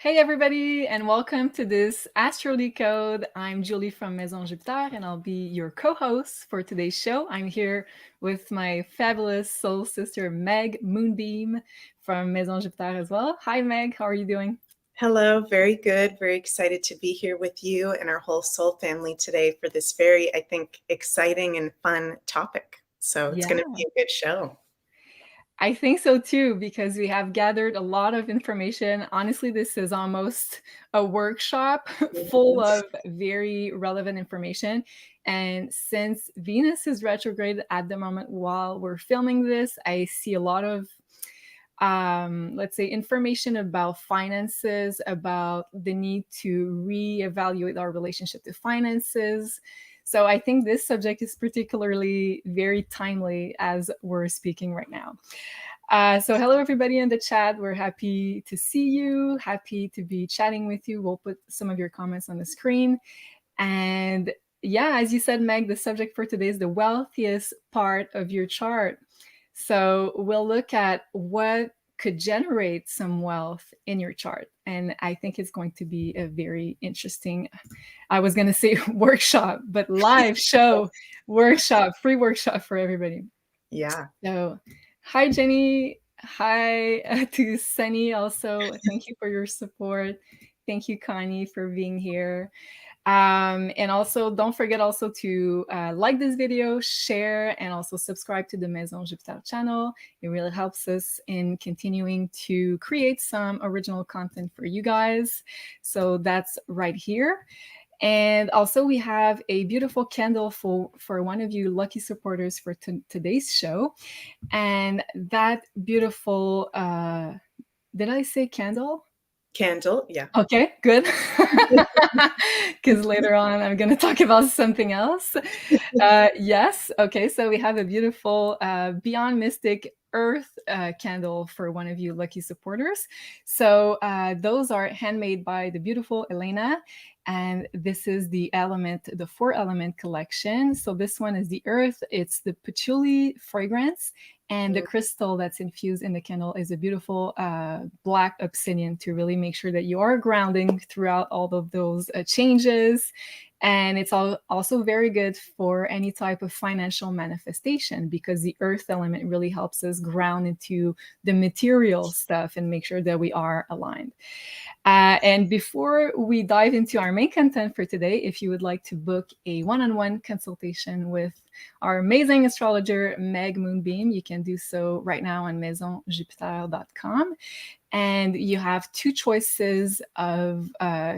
Hey everybody, and welcome to this Astro Decode. I'm Julie from Maison Jupiter, and I'll be your co-host for today's show. I'm here with my fabulous soul sister, Meg Moonbeam from Maison Jupiter as well. Hi Meg, how are you doing? Hello, very good. Very excited to be here with you and our whole soul family today for this very, I think, exciting and fun topic. So it's going to Yeah. be a good show. I think so too, because we have gathered a lot of information. Honestly, this is almost a workshop full of very relevant information. And since Venus is retrograde at the moment while we're filming this, I see a lot of let's say information about finances, about the need to reevaluate our relationship to finances. So I think this subject is particularly very timely as we're speaking right now. So hello everybody in the chat. We're happy to see you, happy to be chatting with you. We'll put some of your comments on the screen. And yeah, as you said, Meg, the subject for today is the wealthiest part of your chart. So we'll look at what could generate some wealth in your chart. And I think it's going to be a very interesting, I was going to say workshop, but live show, workshop, free workshop for everybody. Yeah. So hi, Jenny. Hi to Sunny also. Thank you for your support. Thank you, Connie, for being here. And also, don't forget also to like this video, share, and also subscribe to the Maison Jupiter channel. It really helps us in continuing to create some original content for you guys. So that's right here. And also, we have a beautiful candle for one of you lucky supporters for today's show. And that beautiful, did I say candle? Candle, yeah. Okay, good. Because later on, I'm going to talk about something else. Yes. Okay. So we have a beautiful Beyond Mystic Earth candle for one of you lucky supporters. So those are handmade by the beautiful Elena. And this is the element, the 4 element collection. So this one is the earth. It's the patchouli fragrance. And the crystal that's infused in the candle is a beautiful black obsidian to really make sure that you are grounding throughout all of those changes. And it's also very good for any type of financial manifestation because the earth element really helps us ground into the material stuff and make sure that we are aligned. And before we dive into our main content for today, if you would like to book a one-on-one consultation with our amazing astrologer, Meg Moonbeam, you can do so right now on maisonjupiter.com. And you have 2 choices of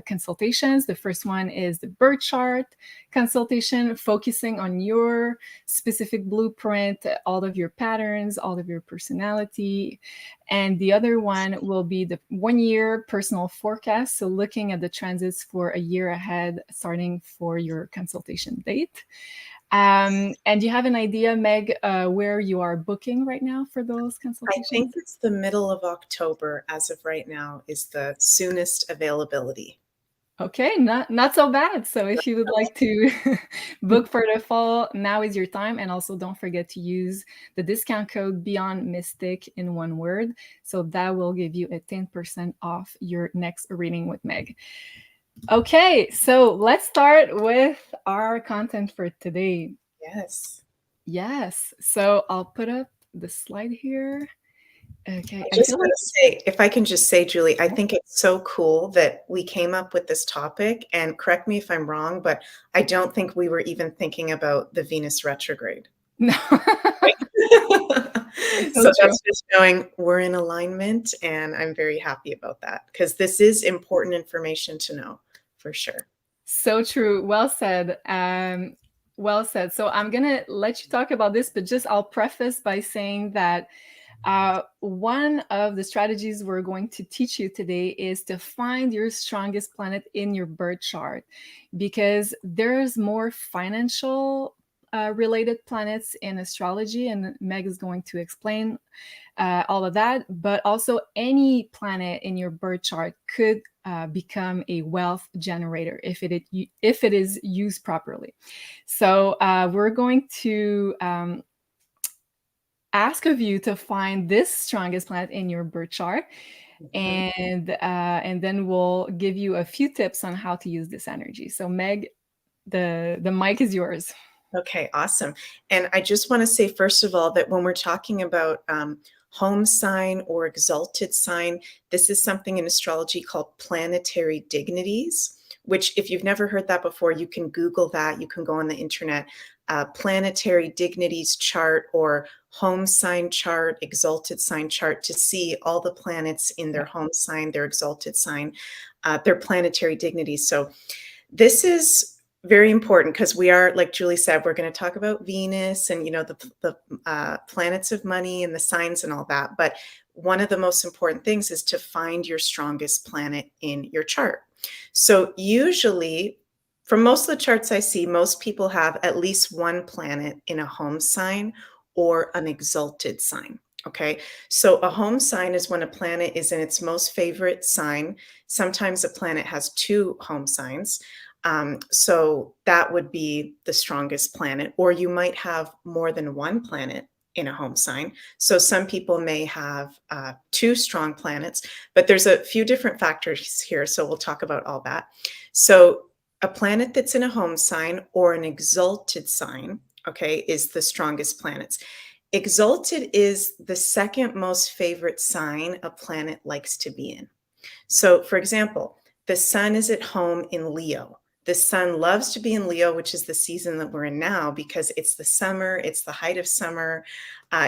consultations. The first one is the birth chart consultation, focusing on your specific blueprint, all of your patterns, all of your personality. And the other one will be the 1-year personal forecast. So looking at the transits for a year ahead, starting for your consultation date. And do you have an idea, Meg, where you are booking right now for those I consultations? think it's the middle of October as of right now is the soonest availability. Okay, not so bad. So if you would like to book for the fall, now is your time. And also don't forget to use the discount code Beyond Mystic in one word. So that will give you a 10% off your next reading with Meg. Okay, so let's start with our content for today. Yes. Yes, so I'll put up the slide here. Okay, I I just feel want like to say, if I can just say, Julie, I think it's so cool that we came up with this topic. And correct me if I'm wrong, but I don't think we were even thinking about the Venus retrograde. no, it's so So true. that's just showing we're in alignment, and I'm very happy about that because this is important information to know for sure. So true. Well said. Well said. So I'm gonna let you talk about this, but just I'll preface by saying that one of the strategies we're going to teach you today is to find your strongest planet in your birth chart, because there's more financial related planets in astrology, and Meg is going to explain all of that. But also, any planet in your birth chart could become a wealth generator if it is used properly. So we're going to ask of you to find this strongest planet in your birth chart. Mhm. And then we'll give you a few tips on how to use this energy. So Meg, the mic is yours. Okay, awesome. And I just want to say, first of all, that when we're talking about home sign or exalted sign, this is something in astrology called planetary dignities, which, if you've never heard that before, you can Google that. You can go on the internet, planetary dignities chart or home sign chart, exalted sign chart, to see all the planets in their home sign, their exalted sign, their planetary dignities. So this is very important because we are, like Julie said, we're going to talk about Venus and, the planets of money and the signs and all that. But one of the most important things is to find your strongest planet in your chart. So usually, from most of the charts I see, most people have at least one planet in a home sign or an exalted sign. Okay, so a home sign is when a planet is in its most favorite sign. Sometimes a planet has two home signs. So that would be the strongest planet, or you might have more than one planet in a home sign. So some people may have two strong planets, but there's a few different factors here. So we'll talk about all that. So a planet that's in a home sign or an exalted sign, okay, is the strongest planets. Exalted is the second most favorite sign a planet likes to be in. So, for example, the sun is at home in Leo. The sun loves to be in Leo, which is the season that we're in now, because it's the summer, it's the height of summer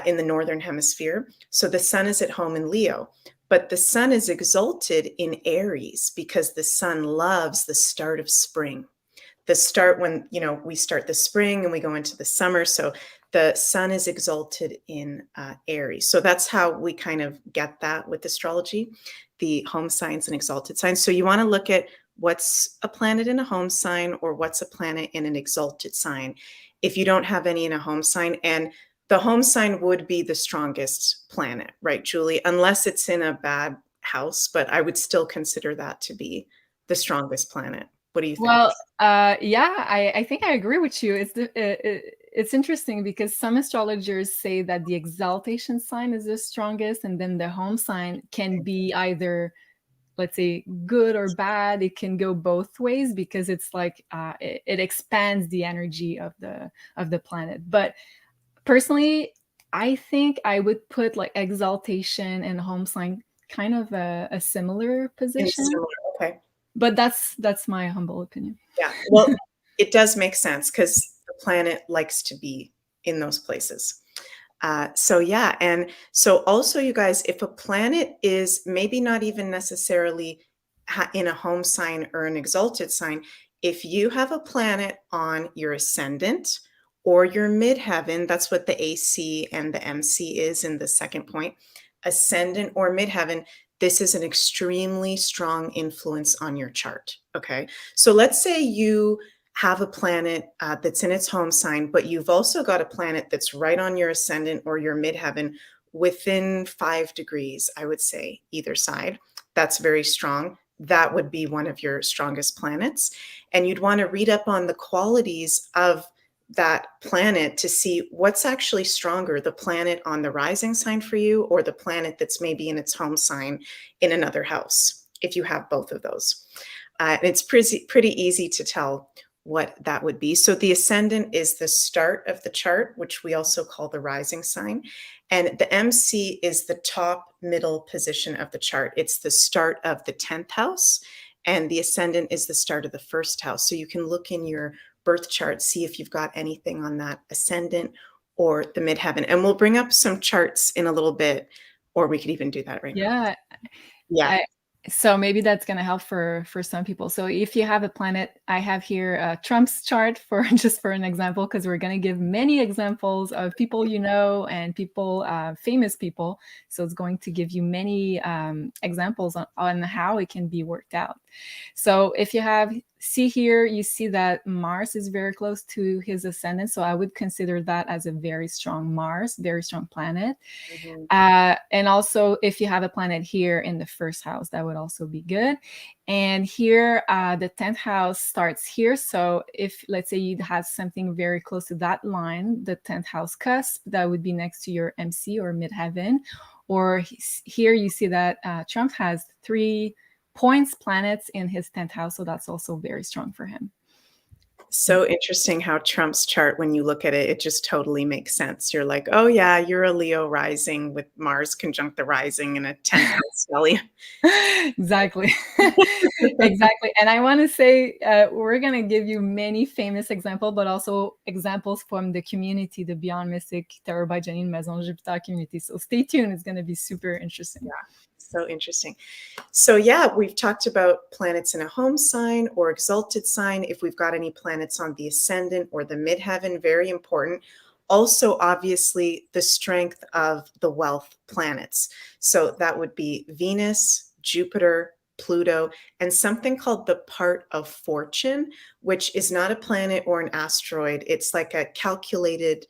in the northern hemisphere. So the sun is at home in Leo. But the sun is exalted in Aries because the sun loves the start of spring, the start when we start the spring and we go into the summer. So the sun is exalted in Aries. So that's how we kind of get that with astrology, the home signs and exalted signs. So you want to look at what's a planet in a home sign or what's a planet in an exalted sign if you don't have any in a home sign. And the home sign would be the strongest planet, right, Julie? Unless it's in a bad house, but I would still consider that to be the strongest planet. What do you think? Well, yeah, I think I agree with you. It's interesting because some astrologers say that the exaltation sign is the strongest, and then the home sign can be either, let's say, good or bad. It can go both ways because it's like it expands the energy of the planet. But personally, I think I would put like exaltation and home sign kind of a similar And position. similar, okay. But that's my humble opinion. Yeah, well, it does make sense because the planet likes to be in those places. So yeah, and so also, you guys, if a planet is maybe not even necessarily in a home sign or an exalted sign, if you have a planet on your ascendant or your midheaven, that's what the AC and the MC is in the second point, ascendant or midheaven, this is an extremely strong influence on your chart. Okay, so let's say you have a planet that's in its home sign, but you've also got a planet that's right on your ascendant or your midheaven within 5 degrees, I would say, either side. That's very strong. That would be one of your strongest planets. And you'd want to read up on the qualities of that planet to see what's actually stronger, the planet on the rising sign for you or the planet that's maybe in its home sign in another house, if you have both of those. It's pretty easy to tell what that would be. So the ascendant is the start of the chart, which we also call the rising sign. And the MC is the top middle position of the chart. It's the start of the 10th house. And the ascendant is the start of the first house. So you can look in your birth chart, see if you've got anything on that ascendant or the midheaven. And we'll bring up some charts in a little bit, or we could even do that right now. Yeah, Yeah. I so maybe that's gonna help for some people. So if you have a planet, I have here Trump's chart for just for an example, because we're gonna give many examples of people you know and people, famous people. So it's going to give you many examples on how it can be worked out. So if you have see here, you see that Mars is very close to his ascendant. So I would consider that as a very strong Mars, very strong planet. Mhm. And also, if you have a planet here in the first house, that would also be good. And here, the 10th house starts here. So if, let's say, you have something very close to that line, the 10th house cusp, that would be next to your MC or midheaven. Or here you see that Trump has 3 points planets in his 10th house, so that's also very strong for him. So interesting how Trump's chart, when you look at it, it just totally makes sense. You're like, oh yeah, you're a Leo rising with Mars conjunct the rising in a 10th house stellium. Exactly. Exactly. And I want to say we're going to give you many famous examples, but also examples from the community, the Beyond Mystic Tarot by Janine Maison Jupiter community. So stay tuned. It's going to be super interesting. Yeah, so interesting. So yeah, we've talked about planets in a home sign or exalted sign. If we've got any planets on the ascendant or the midheaven, very important. Also, obviously, the strength of the wealth planets. So that would be Venus, Jupiter, Pluto, and something called the part of fortune, which is not a planet or an asteroid. It's like a calculated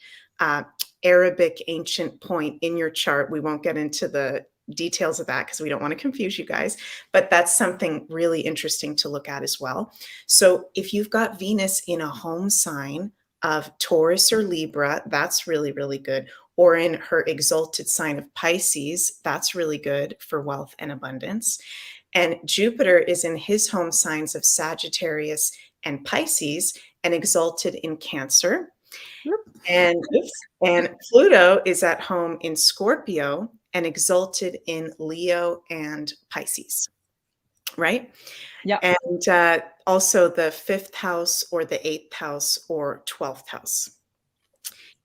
Arabic ancient point in your chart. We won't get into the details of that because we don't want to confuse you guys, but that's something really interesting to look at as well. So if you've got Venus in a home sign of Taurus or Libra, that's really, really good. Or in her exalted sign of Pisces, that's really good for wealth and abundance. And Jupiter is in his home signs of Sagittarius and Pisces and exalted in Cancer. And Pluto is at home in Scorpio and exalted in Leo and Pisces, right? Yeah. And also the 5th house or the 8th house or 12th house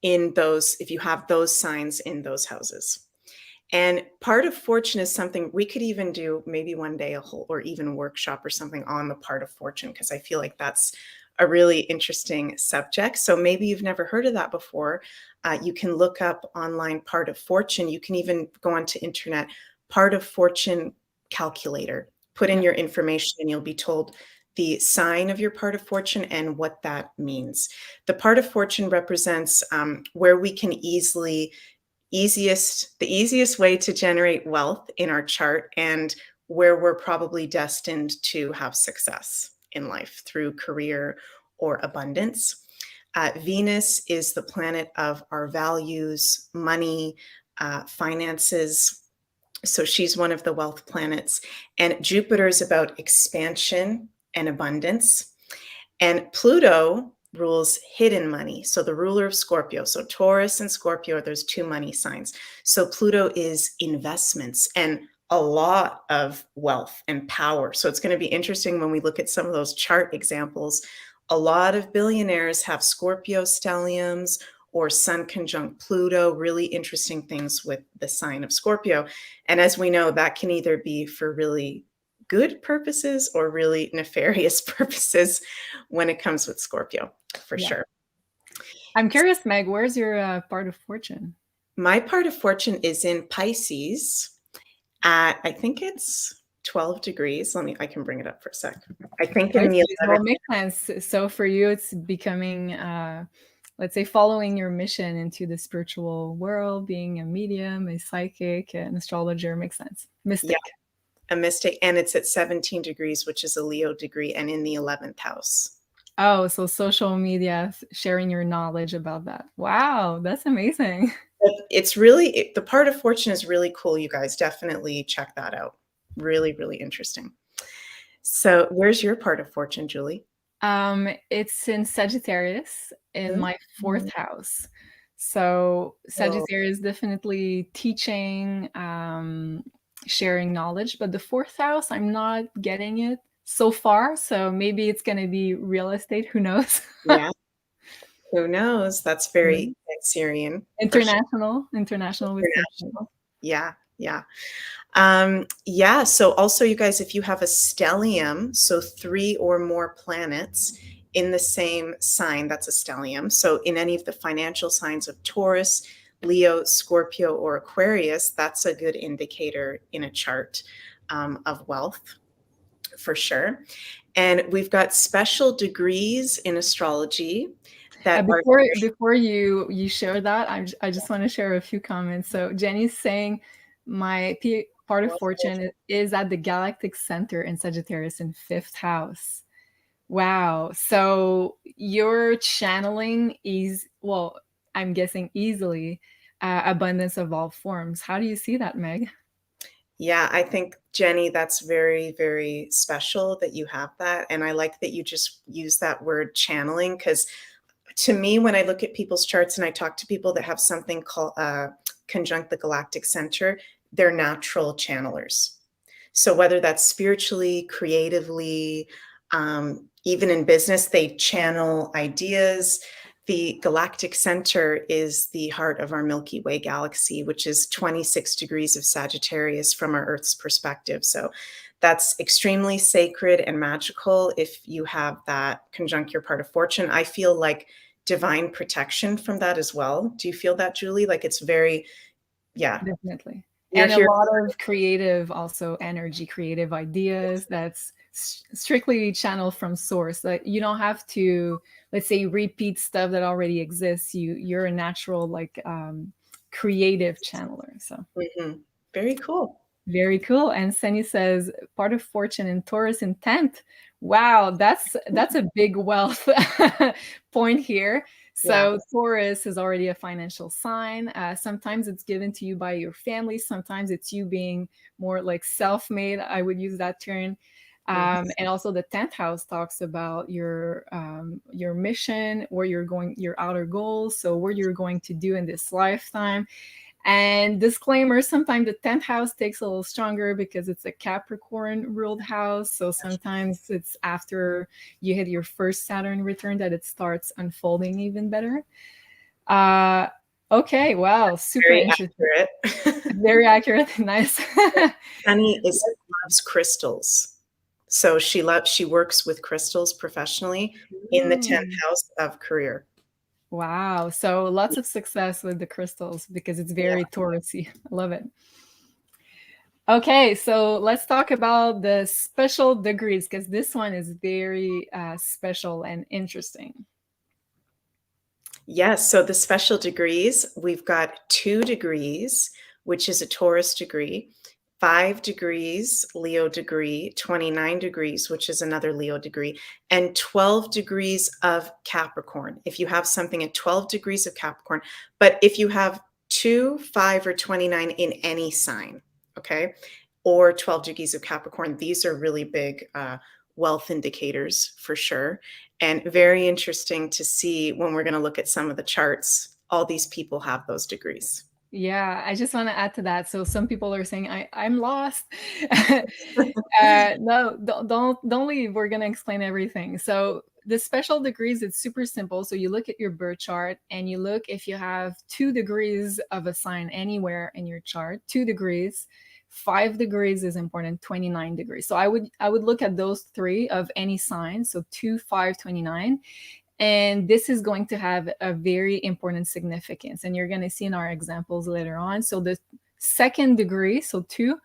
in those, if you have those signs in those houses. And part of fortune is something we could even do maybe one day, a whole or even workshop or something on the part of fortune, because I feel like that's a really interesting subject. So maybe you've never heard of that before. You can look up online part of fortune. You can even go onto internet, part of fortune calculator. Put in your information and you'll be told the sign of your part of fortune and what that means. The part of fortune represents where we can the easiest way to generate wealth in our chart and where we're probably destined to have success in life through career or abundance. Venus is the planet of our values, money, finances. So she's one of the wealth planets. And Jupiter is about expansion and abundance. And Pluto rules hidden money. So the ruler of Scorpio. So Taurus and Scorpio, there's 2 money signs. So Pluto is investments and a lot of wealth and power. So it's going to be interesting when we look at some of those chart examples. A lot of billionaires have Scorpio stelliums or Sun conjunct Pluto, really interesting things with the sign of Scorpio. And as we know, that can either be for really good purposes or really nefarious purposes when it comes with Scorpio, for sure. I'm curious, Meg, where's your part of fortune? My part of fortune is in Pisces at, I think it's 12 degrees. I can bring it up for a sec. I think in the 11th. Well, makes sense. So for you, it's becoming, let's say, following your mission into the spiritual world, being a medium, a psychic, an astrologer makes sense. Mystic. Yeah, a mystic. And it's at 17 degrees, which is a Leo degree, and in the 11th house. Oh, so social media, sharing your knowledge about that. Wow, that's amazing. It's really, the part of fortune is really cool, you guys. Definitely check that out. Really, really interesting. So where's your part of fortune, Julie? It's in Sagittarius in my 4th house. So Sagittarius definitely teaching, sharing knowledge, but the 4th house, I'm not getting it so far. So maybe it's going to be real estate. Who knows? Yeah. Who knows? That's very Syrian. International with International. Yeah. Yeah. Yeah. So also, you guys, if you have a stellium, so 3 or more planets in the same sign, that's a stellium. So in any of the financial signs of Taurus, Leo, Scorpio, or Aquarius, that's a good indicator in a chart of wealth, for sure. And we've got special degrees in astrology that before you share that, I just want to share a few comments. So Jenny's saying my part of fortune is at the galactic center in Sagittarius in 5th house. Wow. So you're channeling well, I'm guessing easily abundance of all forms. How do you see that, Meg? Yeah, I think, Jenny, that's very, very special that you have that. And I like that you just use that word channeling, because to me, when I look at people's charts and I talk to people that have something called conjunct the galactic center, they're natural channelers. So whether that's spiritually, creatively, even in business, they channel ideas. The galactic center is the heart of our Milky Way galaxy, which is 26 degrees of Sagittarius from our Earth's perspective. So that's extremely sacred and magical if you have that conjunct your part of fortune. I feel like divine protection from that as well. Do you feel that, Julie? Like it's very, yeah, Definitely. you're And a here. lot of creative, also energy, creative ideas that's strictly channeled from source. Like you don't have to, let's say, repeat stuff that already exists. You're a natural, like, creative channeler. So Mhm. Very cool. very cool. And Sunny says, part of fortune in Taurus in 10th. Wow, that's a big wealth point here. Yeah. So Taurus is already a financial sign. Sometimes it's given to you by your family. Sometimes it's you being more like self-made. I would use that term. Mhm. And also the 10th house talks about your mission, where you're going, your outer goals. So what you're going to do in this lifetime. And disclaimer, sometimes the 10th house takes a little stronger because it's a Capricorn ruled house. So sometimes it's after you hit your first Saturn return that it starts unfolding even better. Uh, okay, wow, super Very interesting. accurate. Very accurate. Nice. Sunny loves crystals. So she works with crystals professionally in the 10th Ooh. house of career. Wow. So lots of success with the crystals because it's Yeah. very Taurusy. I love it. Okay, so let's talk about the special degrees because this one is very special and interesting. Yes. So the special degrees, we've got 2 degrees, which is a Taurus degree, 5 degrees, Leo degree, 29 degrees, which is another Leo degree, and 12 degrees of Capricorn. If you have something at 12 degrees of Capricorn, but if you have 2, 5, or 29 in any sign, okay, or 12 degrees of Capricorn, these are really big wealth indicators for sure. And very interesting to see when we're going to look at some of the charts, all these people have those degrees. Yeah, I just want to add to that. So some people are saying I'm lost. No, don't leave. We're gonna explain everything. So the special degrees, it's super simple. So you look at your birth chart and you look if you have 2 degrees of a sign anywhere in your chart, 2 degrees. 5 degrees is important, 29 degrees. So I would look at those three of any sign. So 2, 5, 29. And this is going to have a very important significance. And you're going to see in our examples later on. So the second degree, so 2,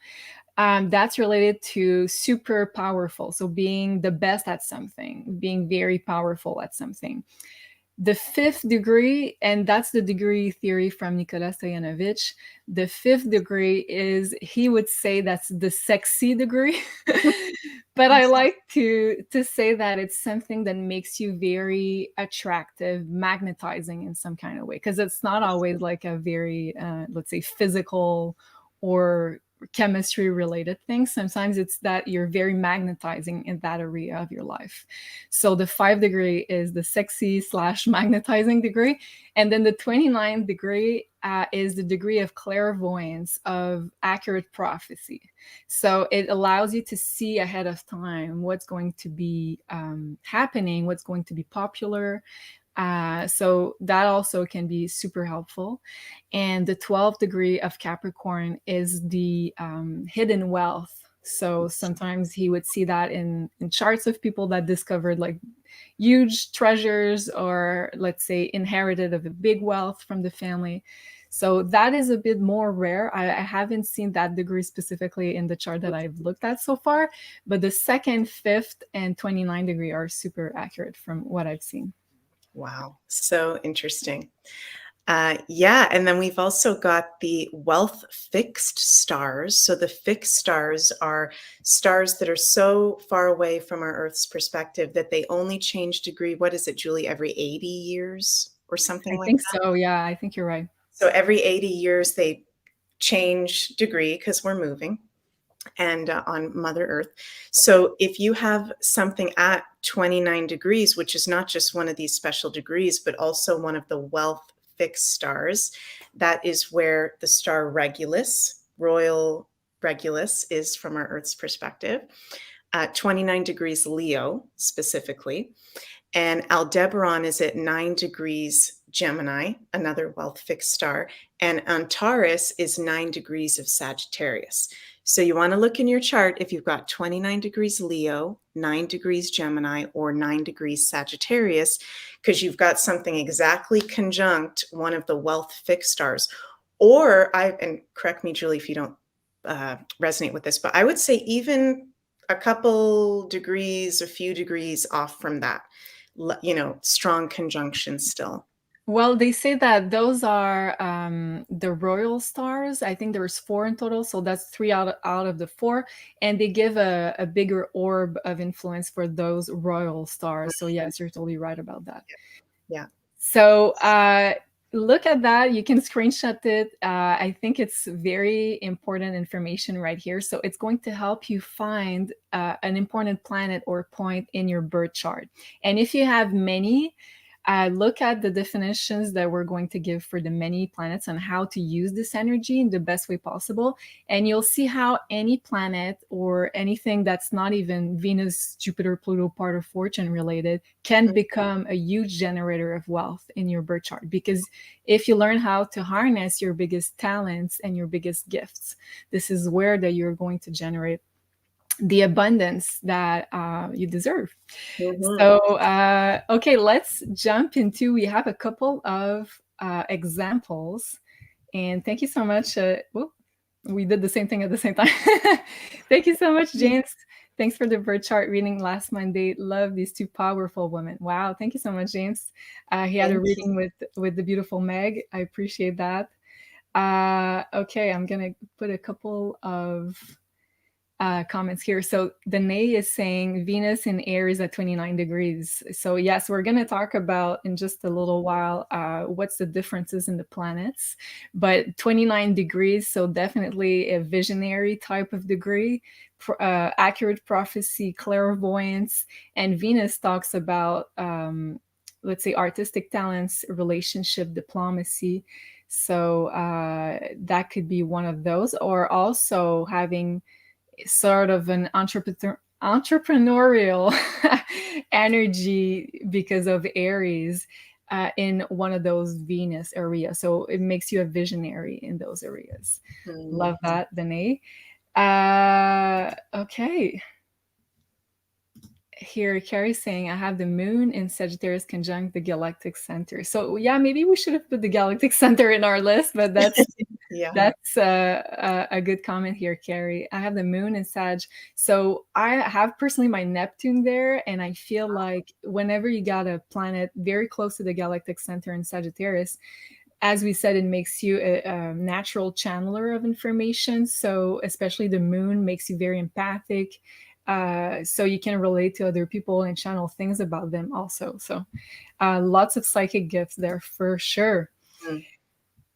that's related to super powerful. So being the best at something, being very powerful at something. The fifth degree, and that's the degree theory from Nicolas Stoyanovich. The fifth degree is, he would say, that's the sexy degree. But I like to say that it's something that makes you very attractive, magnetizing in some kind of way, because it's not always like a very let's say physical or chemistry related thing. Sometimes it's that you're very magnetizing in that area of your life. So the 5 degree is the sexy slash magnetizing degree. And then the 29th degree is the degree of clairvoyance, of accurate prophecy. So it allows you to see ahead of time what's going to be happening, what's going to be popular. So that also can be super helpful. And the 12th degree of Capricorn is the hidden wealth. So sometimes he would see that in charts of people that discovered like huge treasures, or let's say inherited of a big wealth from the family. So that is a bit more rare. I haven't seen that degree specifically in the chart that I've looked at so far, but the second, fifth, and 29 degree are super accurate from what I've seen. Wow. So interesting. Yeah. And then we've also got the wealth fixed stars. So the fixed stars are stars that are so far away from our Earth's perspective that they only change degree. What is it, Julie? Every 80 years or something I like think that? so. Yeah, I think you're right. So every 80 years, they change degree because we're moving and on Mother Earth. So if you have something at 29 degrees, which is not just one of these special degrees, but also one of the wealth fixed stars, that is where the star Regulus, Royal Regulus, is from our Earth's perspective. 29 degrees Leo specifically. And Aldebaran is at 9 degrees Gemini, another wealth fixed star. And Antares is 9 degrees of Sagittarius. So you want to look in your chart if you've got 29 degrees Leo, 9 degrees Gemini, or 9 degrees Sagittarius, because you've got something exactly conjunct one of the wealth fixed stars. Or and correct me, Julie, if you don't resonate with this, but I would say even a couple degrees, a few degrees off from that, strong conjunction still. Well, they say that those are the royal stars. I think there's 4 in total, so that's 3 out of the 4, and they give a bigger orb of influence for those royal stars. So yes, you're totally right about that. Yeah. So look at that. You can screenshot it. I think it's very important information right here. So it's going to help you find an important planet or point in your birth chart. And if you have many, look at the definitions that we're going to give for the many planets and how to use this energy in the best way possible. And you'll see how any planet or anything that's not even Venus, Jupiter, Pluto, part of fortune related can become a huge generator of wealth in your birth chart. Because if you learn how to harness your biggest talents and your biggest gifts, this is where that you're going to generate the abundance that you deserve. So, okay, let's jump into, we have a couple of examples. And thank you so much. We did the same thing at the same time. Thank you so much, James. Thanks for the birth chart reading last Monday. Love these 2 powerful women. Wow. Thank you so much, James. He had a reading with the beautiful Meg. I appreciate that. Okay, I'm going to put a couple of comments here. So Danae is saying Venus in Aries at 29 degrees. So yes, we're going to talk about in just a little while what's the differences in the planets. But 29 degrees, so definitely a visionary type of degree, accurate prophecy, clairvoyance, and Venus talks about, let's say, artistic talents, relationship, diplomacy. So that could be one of those, or also having sort of an entrepreneurial energy because of Aries in one of those Venus areas. So it makes you a visionary in those areas. Love that, Danae. Okay. Here, Carrie's saying, I have the moon in Sagittarius conjunct the galactic center. So yeah, maybe we should have put the galactic center in our list, but that's that's a good comment here, Carrie. I have the moon in Sag. So I have personally my Neptune there, and I feel like whenever you got a planet very close to the galactic center in Sagittarius, as we said, it makes you a natural channeler of information. So especially the moon makes you very empathic. So you can relate to other people and channel things about them also. So lots of psychic gifts there for sure.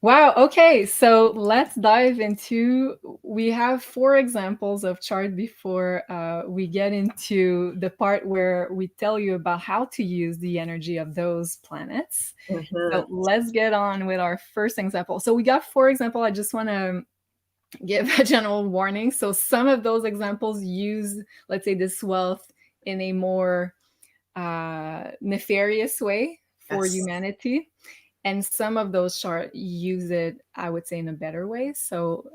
Wow. Okay. So let's dive into, we have 4 examples of chart before we get into the part where we tell you about how to use the energy of those planets. So let's get on with our first example. So we got 4 examples. I just want to give a general warning. So some of those examples use, let's say, this wealth in a more nefarious way for humanity. And some of those charts use it, I would say, in a better way. So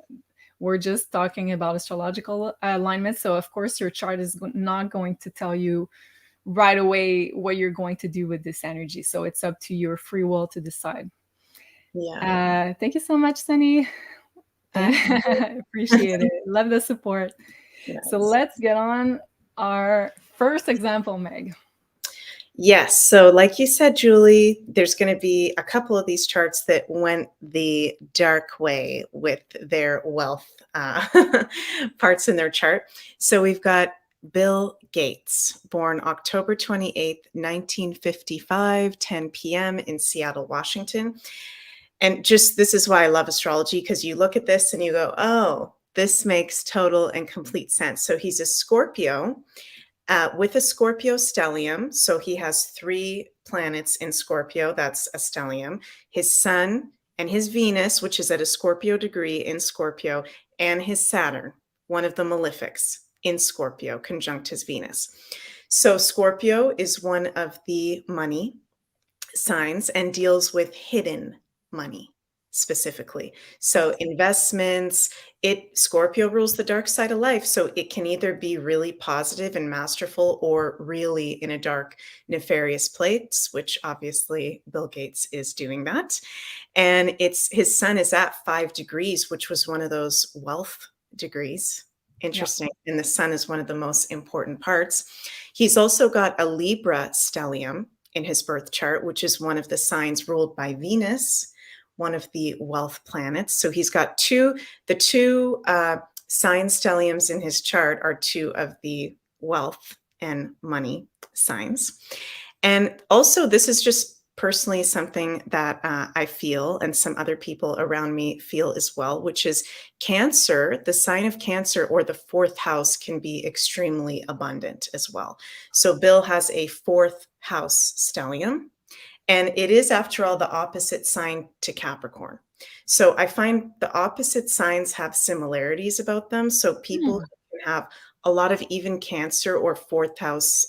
we're just talking about astrological alignment. So of course, your chart is not going to tell you right away what you're going to do with this energy. So it's up to your free will to decide. Thank you so much, Sunny. I appreciate it. Love the support. Yes. So let's get on our first example, Meg. Yes. So like you said, Julie, there's going to be a couple of these charts that went the dark way with their wealth parts in their chart. So we've got Bill Gates, born October 28th, 1955, 10 p.m. in Seattle, Washington. And just this is why I love astrology, because you look at this and you go, oh, this makes total and complete sense. So he's a Scorpio with a Scorpio stellium. So he has 3 planets in Scorpio. That's a stellium. His Sun and his Venus, which is at a Scorpio degree in Scorpio, and his Saturn, one of the malefics in Scorpio, conjunct his Venus. So Scorpio is one of the money signs and deals with hidden money specifically. So investments, Scorpio rules the dark side of life. So it can either be really positive and masterful or really in a dark, nefarious place, which obviously Bill Gates is doing that. And his sun is at 5 degrees, which was one of those wealth degrees. Yeah. Interesting. And the sun is one of the most important parts. He's also got a Libra stellium in his birth chart, which is one of the signs ruled by Venus, one of the wealth planets. So he's got the two sign stelliums in his chart are 2 of the wealth and money signs. And also, this is just personally something that I feel, and some other people around me feel as well, which is Cancer. The sign of Cancer or the 4th house can be extremely abundant as well. So Bill has a 4th house stellium, and it is, after all, the opposite sign to Capricorn. So I find the opposite signs have similarities about them. So people Hmm. who can have a lot of even Cancer or 4th house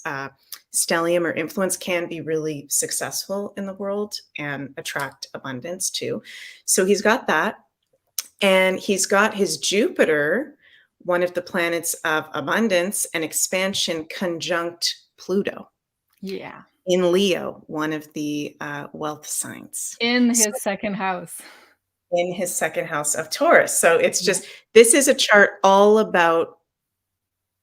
stellium or influence can be really successful in the world and attract abundance too. So he's got that. And he's got his Jupiter, one of the planets of abundance and expansion, conjunct Pluto Yeah. in Leo, one of the wealth signs. In So his second house. in his 2nd house of Taurus. So it's Yeah. just, this is a chart all about,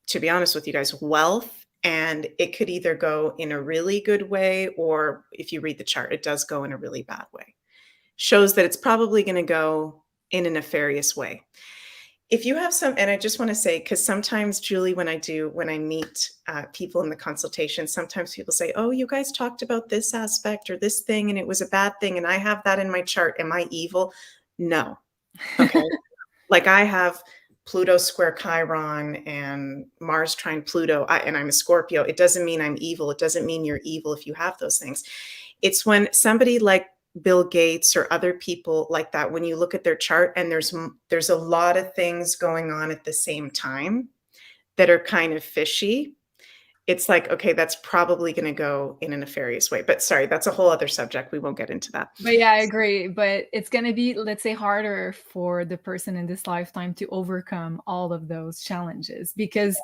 to be honest with you guys, wealth. And it could either go in a really good way, or if you read the chart, it does go in a really bad way. Shows that it's probably going to go in a nefarious way. If you have some, and I just want to say, because sometimes, Julie, when I meet people in the consultation, sometimes people say, oh, you guys talked about this aspect or this thing, and it was a bad thing, and I have that in my chart. Am I evil? No. Okay. Like, I have Pluto square Chiron and Mars trine Pluto, and I'm a Scorpio. It doesn't mean I'm evil. It doesn't mean you're evil if you have those things. It's when somebody like Bill Gates or other people like that, when you look at their chart and there's a lot of things going on at the same time that are kind of fishy, it's like, okay, that's probably going to go in a nefarious way. But sorry, that's a whole other subject. We won't get into that. But yeah, I agree. But it's going to be, let's say, harder for the person in this lifetime to overcome all of those challenges, because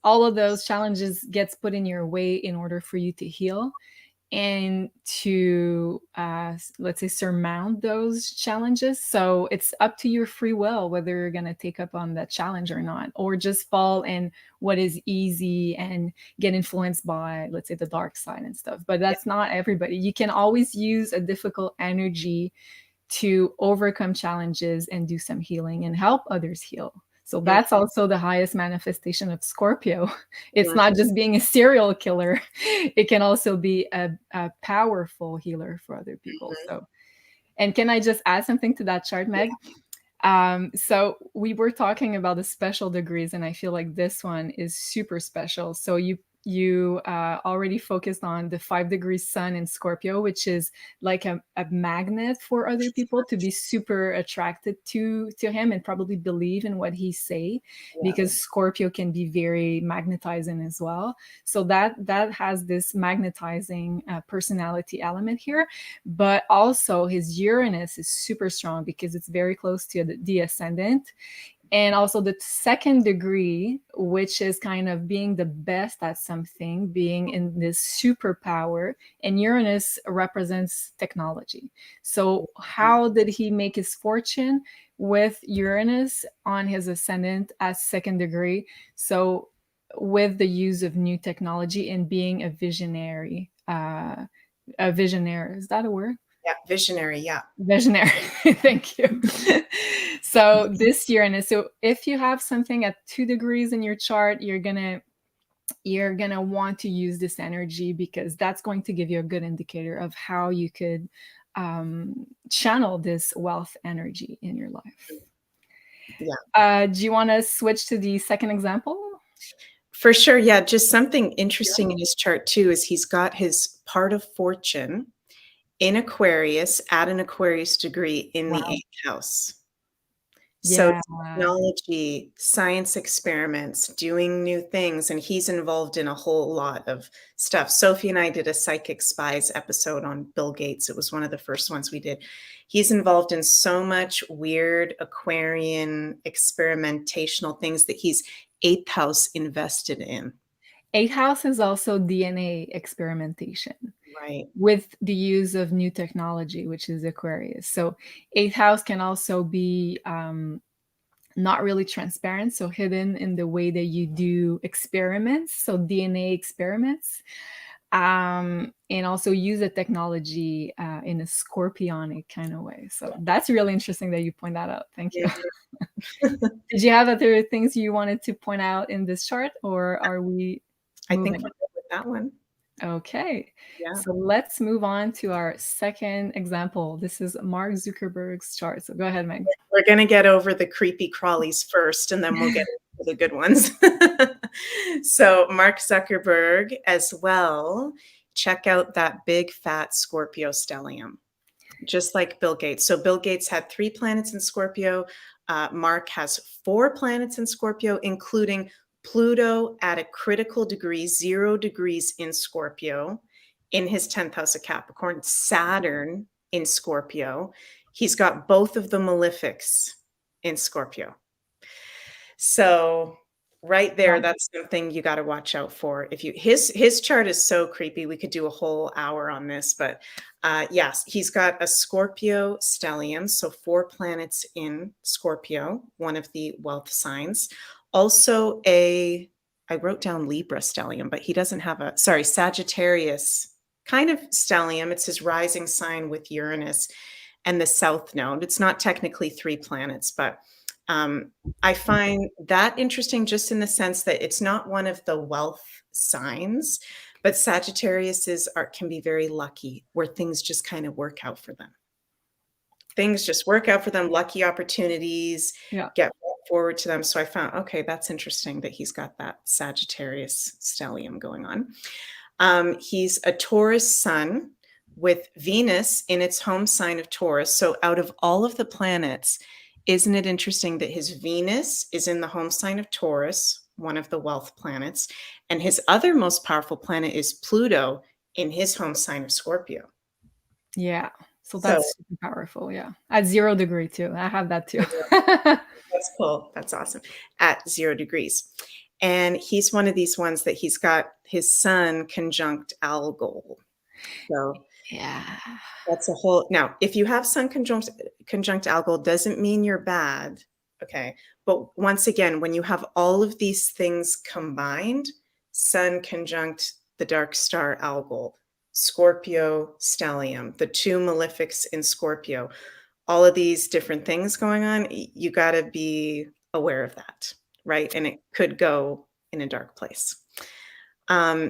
all of those challenges gets put in your way in order for you to heal and to let's say surmount those challenges. So it's up to your free will whether you're going to take up on that challenge or not, or just fall in what is easy and get influenced by, let's say, the dark side and stuff. But Yeah. that's not everybody. You can always use a difficult energy to overcome challenges and do some healing and help others heal. So Mhm. that's also the highest manifestation of Scorpio. It's Mhm. not just being a serial killer, it can also be a powerful healer for other people. Mhm. So, and can I just add something to that chart, Yeah. Meg? So we were talking about the special degrees, and I feel like this one is super special. So you already focused on the 5 degrees sun in Scorpio, which is like a magnet for other people to be super attracted to him and probably believe in what he say, Yeah. because Scorpio can be very magnetizing as well. So that has this magnetizing personality element here. But also his Uranus is super strong because it's very close to the ascendant. And also the 2nd degree, which is kind of being the best at something, being in this superpower. And Uranus represents technology. So how did he make his fortune? With Uranus on his ascendant as 2nd degree. So with the use of new technology and being a visionary. A visionary, is that a word? Yeah. Visionary. Yeah. Visionary. Thank you. So this year, and so if you have something at 2 degrees in your chart, you're gonna want to use this energy, because that's going to give you a good indicator of how you could channel this wealth energy in your life. Yeah. Do you want to switch to the second example? For sure. Yeah. Just something Yeah. interesting in his chart too is he's got his part of fortune in Aquarius at an Aquarius degree in the Wow. eighth house. So Yeah. technology, science experiments, doing new things, and he's involved in a whole lot of stuff. Sophie and I did a Psychic Spies episode on Bill Gates. It was one of the first ones we did. He's involved in so much weird Aquarian experimentational things that he's eighth house invested in. Eighth house is also DNA experimentation Right. with the use of new technology, which is Aquarius. So eighth house can also be not really transparent, so hidden in the way that you do experiments, so DNA experiments, and also use the technology in a scorpionic kind of way. So that's really interesting that you point that out. Thank you. Did you have other things you wanted to point out in this chart, or are we I think moving? we're good with that one. Okay, Yeah. so let's move on to our second example. This is Mark Zuckerberg's chart. So go ahead, Meg. We're going to get over the creepy crawlies first, and then we'll get into the good ones. So Mark Zuckerberg as well. Check out that big fat Scorpio stellium, just like Bill Gates. So Bill Gates had 3 planets in Scorpio. Mark has 4 planets in Scorpio, including Pluto at a critical degree, 0 degrees in Scorpio, in his 10th house of Capricorn, Saturn in Scorpio. He's got both of the malefics in Scorpio. So right there, that's something you got to watch out for. If you his chart is so creepy, we could do a whole hour on this, but yes, he's got a Scorpio stellium, so 4 planets in Scorpio, one of the wealth signs. Also I wrote down Libra stellium, but he doesn't have Sagittarius kind of stellium. It's his rising sign with Uranus and the south node. It's not technically 3 planets, but I find that interesting just in the sense that it's not one of the wealth signs, but Sagittariuses can be very lucky where things just kind of work out for them. Things just work out for them, lucky opportunities get forward to them. So I found, okay, that's interesting that he's got that Sagittarius stellium going on. He's a Taurus sun with Venus in its home sign of Taurus. So out of all of the planets, isn't it interesting that his Venus is in the home sign of Taurus, one of the wealth planets, and his other most powerful planet is Pluto in his home sign of Scorpio. Yeah. So that's super powerful. Yeah. At 0 degree too. I have that too. That's cool. That's awesome. At 0 degrees. And he's one of these ones that he's got his sun conjunct Algol. So yeah, that's a whole. Now, if you have sun conjunct Algol, doesn't mean you're bad. Okay. But once again, when you have all of these things combined, sun conjunct the dark star Algol, Scorpio stellium, the 2 malefics in Scorpio, all of these different things going on, you got to be aware of that, right? And it could go in a dark place.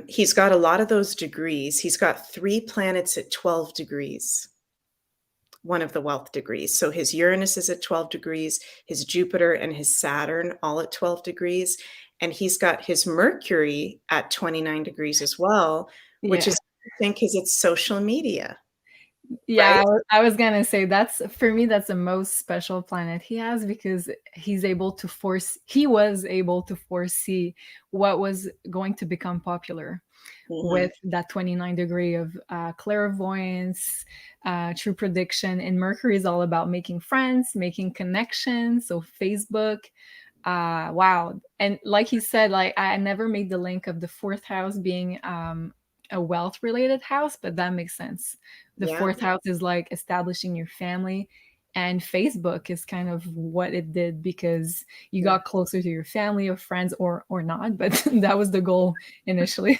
He's got a lot of those degrees. He's got 3 planets at 12 degrees, one of the wealth degrees. So his Uranus is at 12 degrees, his Jupiter and his Saturn all at 12 degrees. And he's got his Mercury at 29 degrees as well, which is interesting because it's social media. Yeah, right? I was gonna say that's for me that's the most special planet he has because he was able to foresee what was going to become popular with that 29 degree of clairvoyance, true prediction. And Mercury is all about making friends, making connections. So Facebook, wow. And like he said, like I never made the link of the 4th house being a wealth related house, but that makes sense. The 4th house is like establishing your family, and Facebook is kind of what it did because you got closer to your family or friends or not, but that was the goal initially.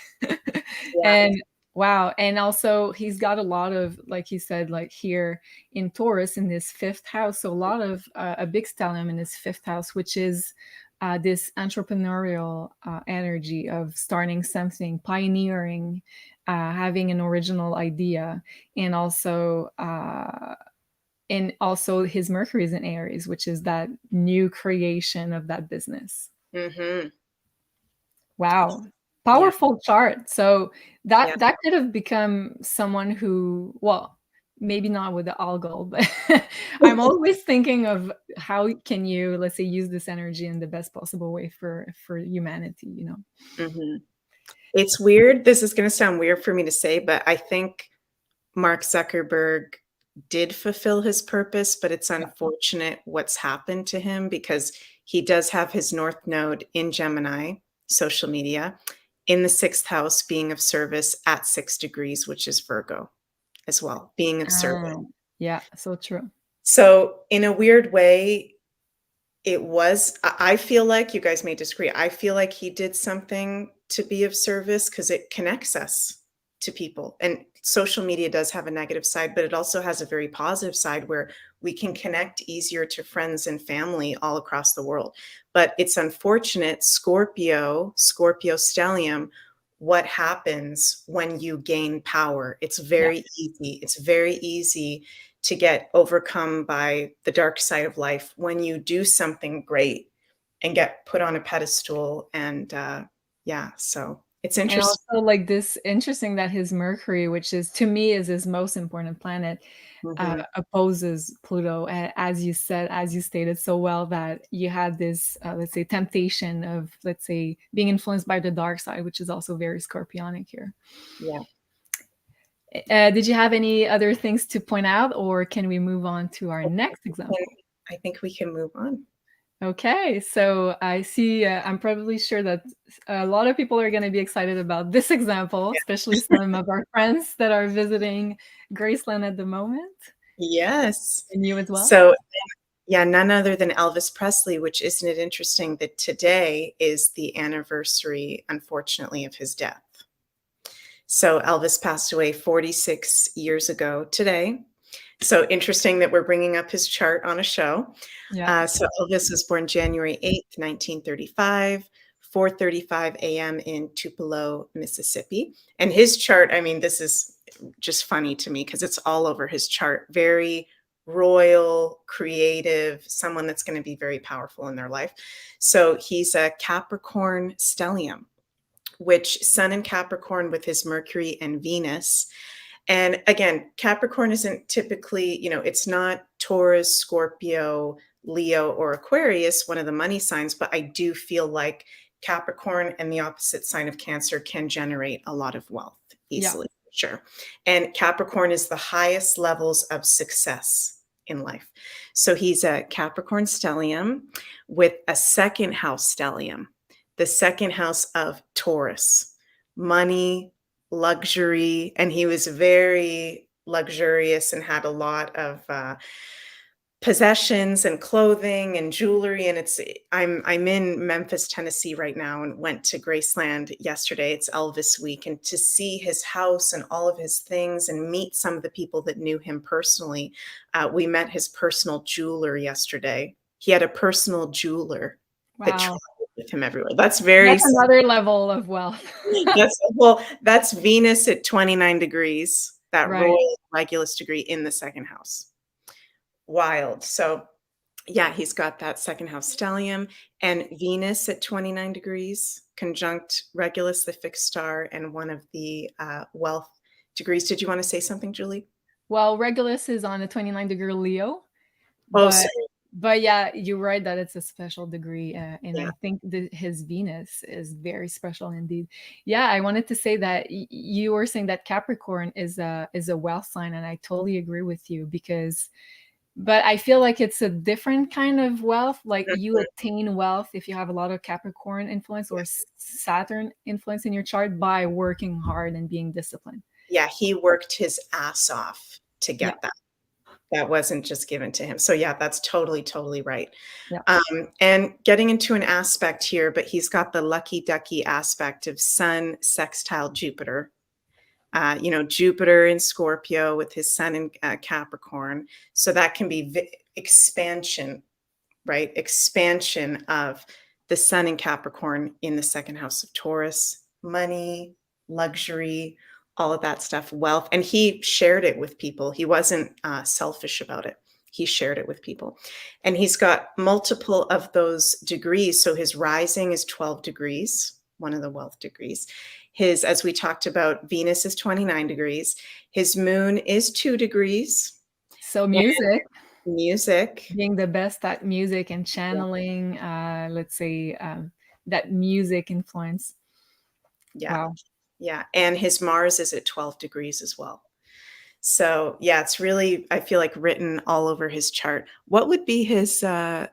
And wow. And also he's got a lot of, like he said, like here in Taurus in this 5th house, so a lot of a big stellium in his 5th house, which is this entrepreneurial energy of starting something, pioneering, having an original idea, and also his Mercury is in Aries, which is that new creation of that business. Mm-hmm. Wow. Yeah. Powerful chart. So Yeah. that could have become someone who, well, maybe not with the algal, but I'm always thinking of how can you, let's say, use this energy in the best possible way for humanity, you know? Mm-hmm. It's weird. This is going to sound weird for me to say, but I think Mark Zuckerberg did fulfill his purpose, but it's Yeah. unfortunate what's happened to him because he does have his North Node in Gemini, social media, in the sixth house, being of service at 6 degrees, which is Virgo as well, being of service. Yeah, so true. So, in a weird way, it was, I feel like, you guys may disagree, I feel like he did something to be of service because it connects us to people. And social media does have a negative side, but it also has a very positive side where we can connect easier to friends and family all across the world. But it's unfortunate, Scorpio stellium, what happens when you gain power? It's Yeah. very easy. It's very easy to get overcome by the dark side of life when you do something great and get put on a pedestal. And yeah, so it's And interesting. also like this interesting that his Mercury, which is to me is his most important planet, Mhm. opposes Pluto. As you said, as you stated so well, that you had this, let's say, temptation of, let's say, being influenced by the dark side, which is also very scorpionic here. Yeah. Did you have any other things to point out, or can we move on to our I next think we can, example? I think we can move on. Okay, so I see, I'm probably sure that a lot of people are going to be excited about this example, especially some of our friends that are visiting Graceland at the moment, Yes. and you as well. So, yeah, none other than Elvis Presley, which isn't it interesting that today is the anniversary, unfortunately, of his death. So Elvis passed away 46 years ago today. So interesting that we're bringing up his chart on a show. Yeah. So Elvis was born January 8th, 1935, 4:35 a.m. in Tupelo, Mississippi. And his chart, I mean, this is just funny to me because it's all over his chart. Very royal, creative, someone that's going to be very powerful in their life. So he's a Capricorn stellium, which Sun in Capricorn with his Mercury and Venus. And again, Capricorn isn't typically, it's not Taurus, Scorpio, Leo, or Aquarius, one of the money signs, but I do feel like Capricorn and the opposite sign of Cancer can generate a lot of wealth Yeah. easily, for sure. And Capricorn is the highest levels of success in life. So he's a Capricorn stellium with a second house stellium, the second house of Taurus, money, luxury, and he was very luxurious and had a lot of possessions and clothing and jewelry. And I'm in Memphis, Tennessee right now, and went to Graceland yesterday. It's Elvis week, and to see his house and all of his things and meet some of the people that knew him personally. We met his personal jeweler yesterday. He had a personal jeweler that Wow. traveled with him everywhere. That's very That's another level of wealth. that's Venus at 29 degrees, that Right. royal Regulus degree in the second house. Wild. So yeah, he's got that second house stellium and Venus at 29 degrees, conjunct Regulus, the fixed star, and one of the wealth degrees. Did you want to say something, Julie? Well, Regulus is on a 29-degree Leo, Oh, but sorry. yeah, you're right that it's a special degree, and Yeah. I think his Venus is very special indeed. Yeah, I wanted to say that you were saying that Capricorn is a wealth sign, and I totally agree with you because, but I feel like it's a different kind of wealth. Like you Mhm. attain wealth if you have a lot of Capricorn influence or Saturn influence in your chart by working hard and being disciplined. Yeah, he worked his ass off to Yeah, get that. That wasn't just given to him. So yeah, that's totally, totally right. yeah. And getting into an aspect here, but he's got the lucky ducky aspect of Sun sextile Jupiter. Jupiter in Scorpio with his Sun in Capricorn. So that can be expansion, right? Expansion of the sun in Capricorn in the second house of Taurus, money, luxury, all of that stuff, wealth. And he shared it with people. He wasn't selfish about it. He shared it with people. And he's got multiple of those degrees. So his rising is 12 degrees, one of the wealth degrees. His, as we talked about, Venus is 29 degrees. His moon is 2 degrees. So music, Music. being the best at music and channeling, let's say, that music influence. Yeah. Wow. Yeah. And his Mars is at 12 degrees as well. So yeah, it's really, I feel like, written all over his chart. What would be his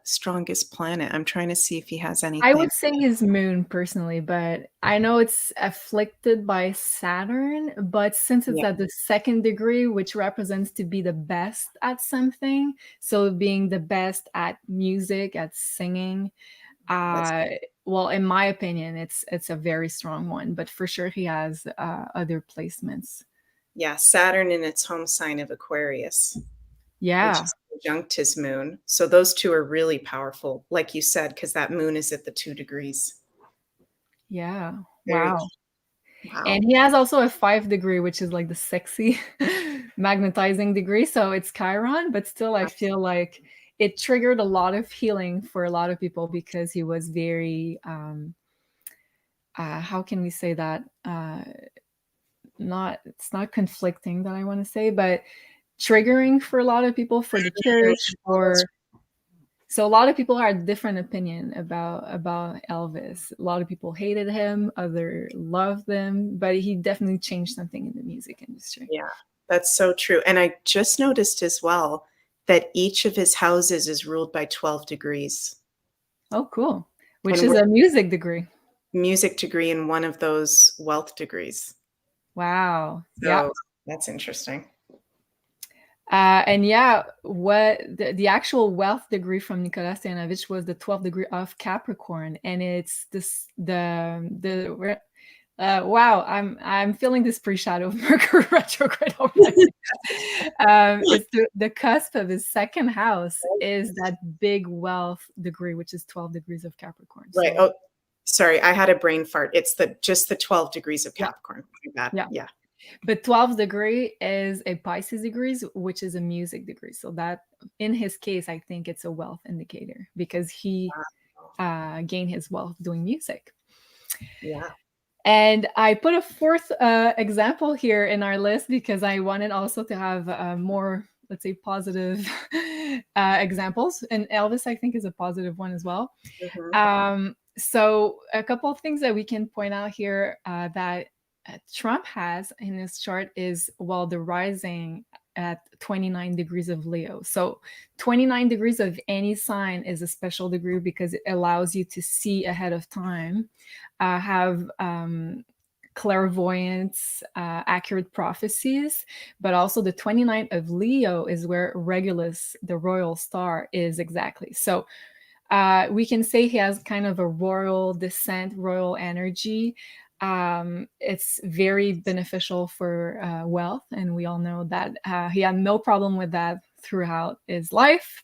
strongest planet? I'm trying to see if he has I anything. would say his moon personally, but I know it's afflicted by Saturn, but since it's Yeah, at the second degree, which represents to be the best at something, so being the best at music, at singing, that's, uh well, in my opinion, it's a very strong one, but for sure he has other placements. yeah, Saturn in its home sign of Aquarius, which Yeah, is conjunct his moon. So those two are really powerful, like you said, because that moon is at the 2 degrees. yeah, Very, wow. And wow. he has also a 5 degree, which is like the sexy magnetizing degree. So it's Chiron, but still, I feel like it triggered a lot of healing for a lot of people because he was very, how can we say that? Not, it's not conflicting that I want to say, but triggering for a lot of people for the church, for so a lot of people had different opinion about Elvis. A lot of people hated him, other loved him, but he definitely changed something in the music industry. Yeah, that's so true. And I just noticed as well that each of his houses is ruled by 12 degrees. Oh, cool. Which And is we're a music degree. music degree in one of those wealth degrees. Wow. Yeah. So that's interesting. And yeah, what the actual wealth degree from Nicolas Stanovich was the 12th degree of Capricorn, and it's this the wow, I'm feeling this pre-shadow of Mercury retrograde already. It's the cusp of his second house is that big wealth degree, which is 12 degrees of Capricorn. Right. So Oh, sorry, I had a brain fart. It's just the 12 degrees of yeah, Capricorn. My bad. yeah. Yeah. But 12th degree is a Pisces degrees, which is a music degree. So that in his case, I think it's a wealth indicator because he Wow. gained his wealth doing music. Yeah. And I put a fourth example here in our list because I wanted also to have more, let's say, positive examples. And Elvis, I think, is a positive one as well. Mhm. So a couple of things that we can point out here that Trump has in his chart is, well, the rising at 29 degrees of Leo. So 29 degrees of any sign is a special degree because it allows you to see ahead of time, have clairvoyance, accurate prophecies, but also the 29th of Leo is where Regulus, the royal star, is exactly. So we can say he has kind of a royal descent, royal energy. It's very beneficial for wealth, and we all know that he had no problem with that throughout his life.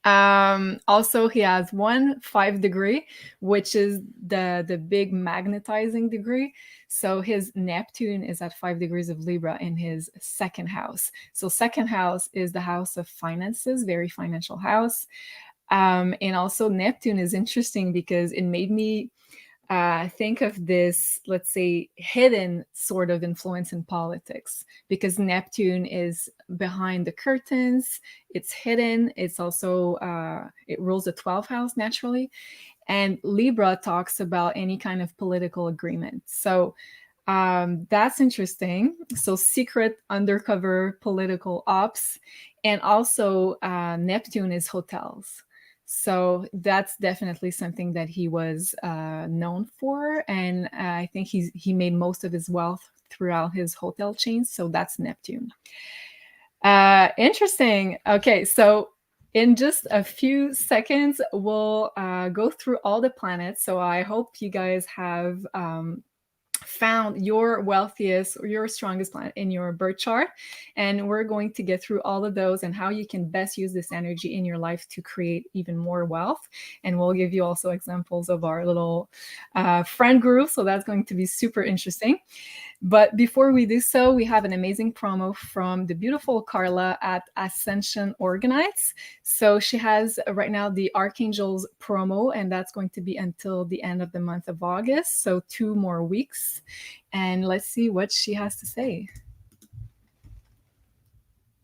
Also, he has 5 degree, which is the big magnetizing degree. So his Neptune is at 5 degrees of Libra in his second house. So second house is the house of finances, very financial house. And also Neptune is interesting because it made me think of this, let's say, hidden sort of influence in politics, because Neptune is behind the curtains, it's hidden, it's also, it rules the 12th house naturally. And Libra talks about any kind of political agreement. So that's interesting. So secret, undercover political ops. And also Neptune is hotels. So that's definitely something that he was known for, and I think he made most of his wealth throughout his hotel chains. So that's Neptune. Interesting. Okay, so in just a few seconds, we'll go through all the planets. So I hope you guys have found your wealthiest or your strongest planet in your birth chart. And we're going to get through all of those and how you can best use this energy in your life to create even more wealth. And we'll give you also examples of our little friend group. So that's going to be super interesting. But before we do so, we have an amazing promo from the beautiful Carla at Ascension Organites. So she has right now the Archangels promo, and that's going to be until the end of the month of August. So 2 more weeks. And let's see what she has to say.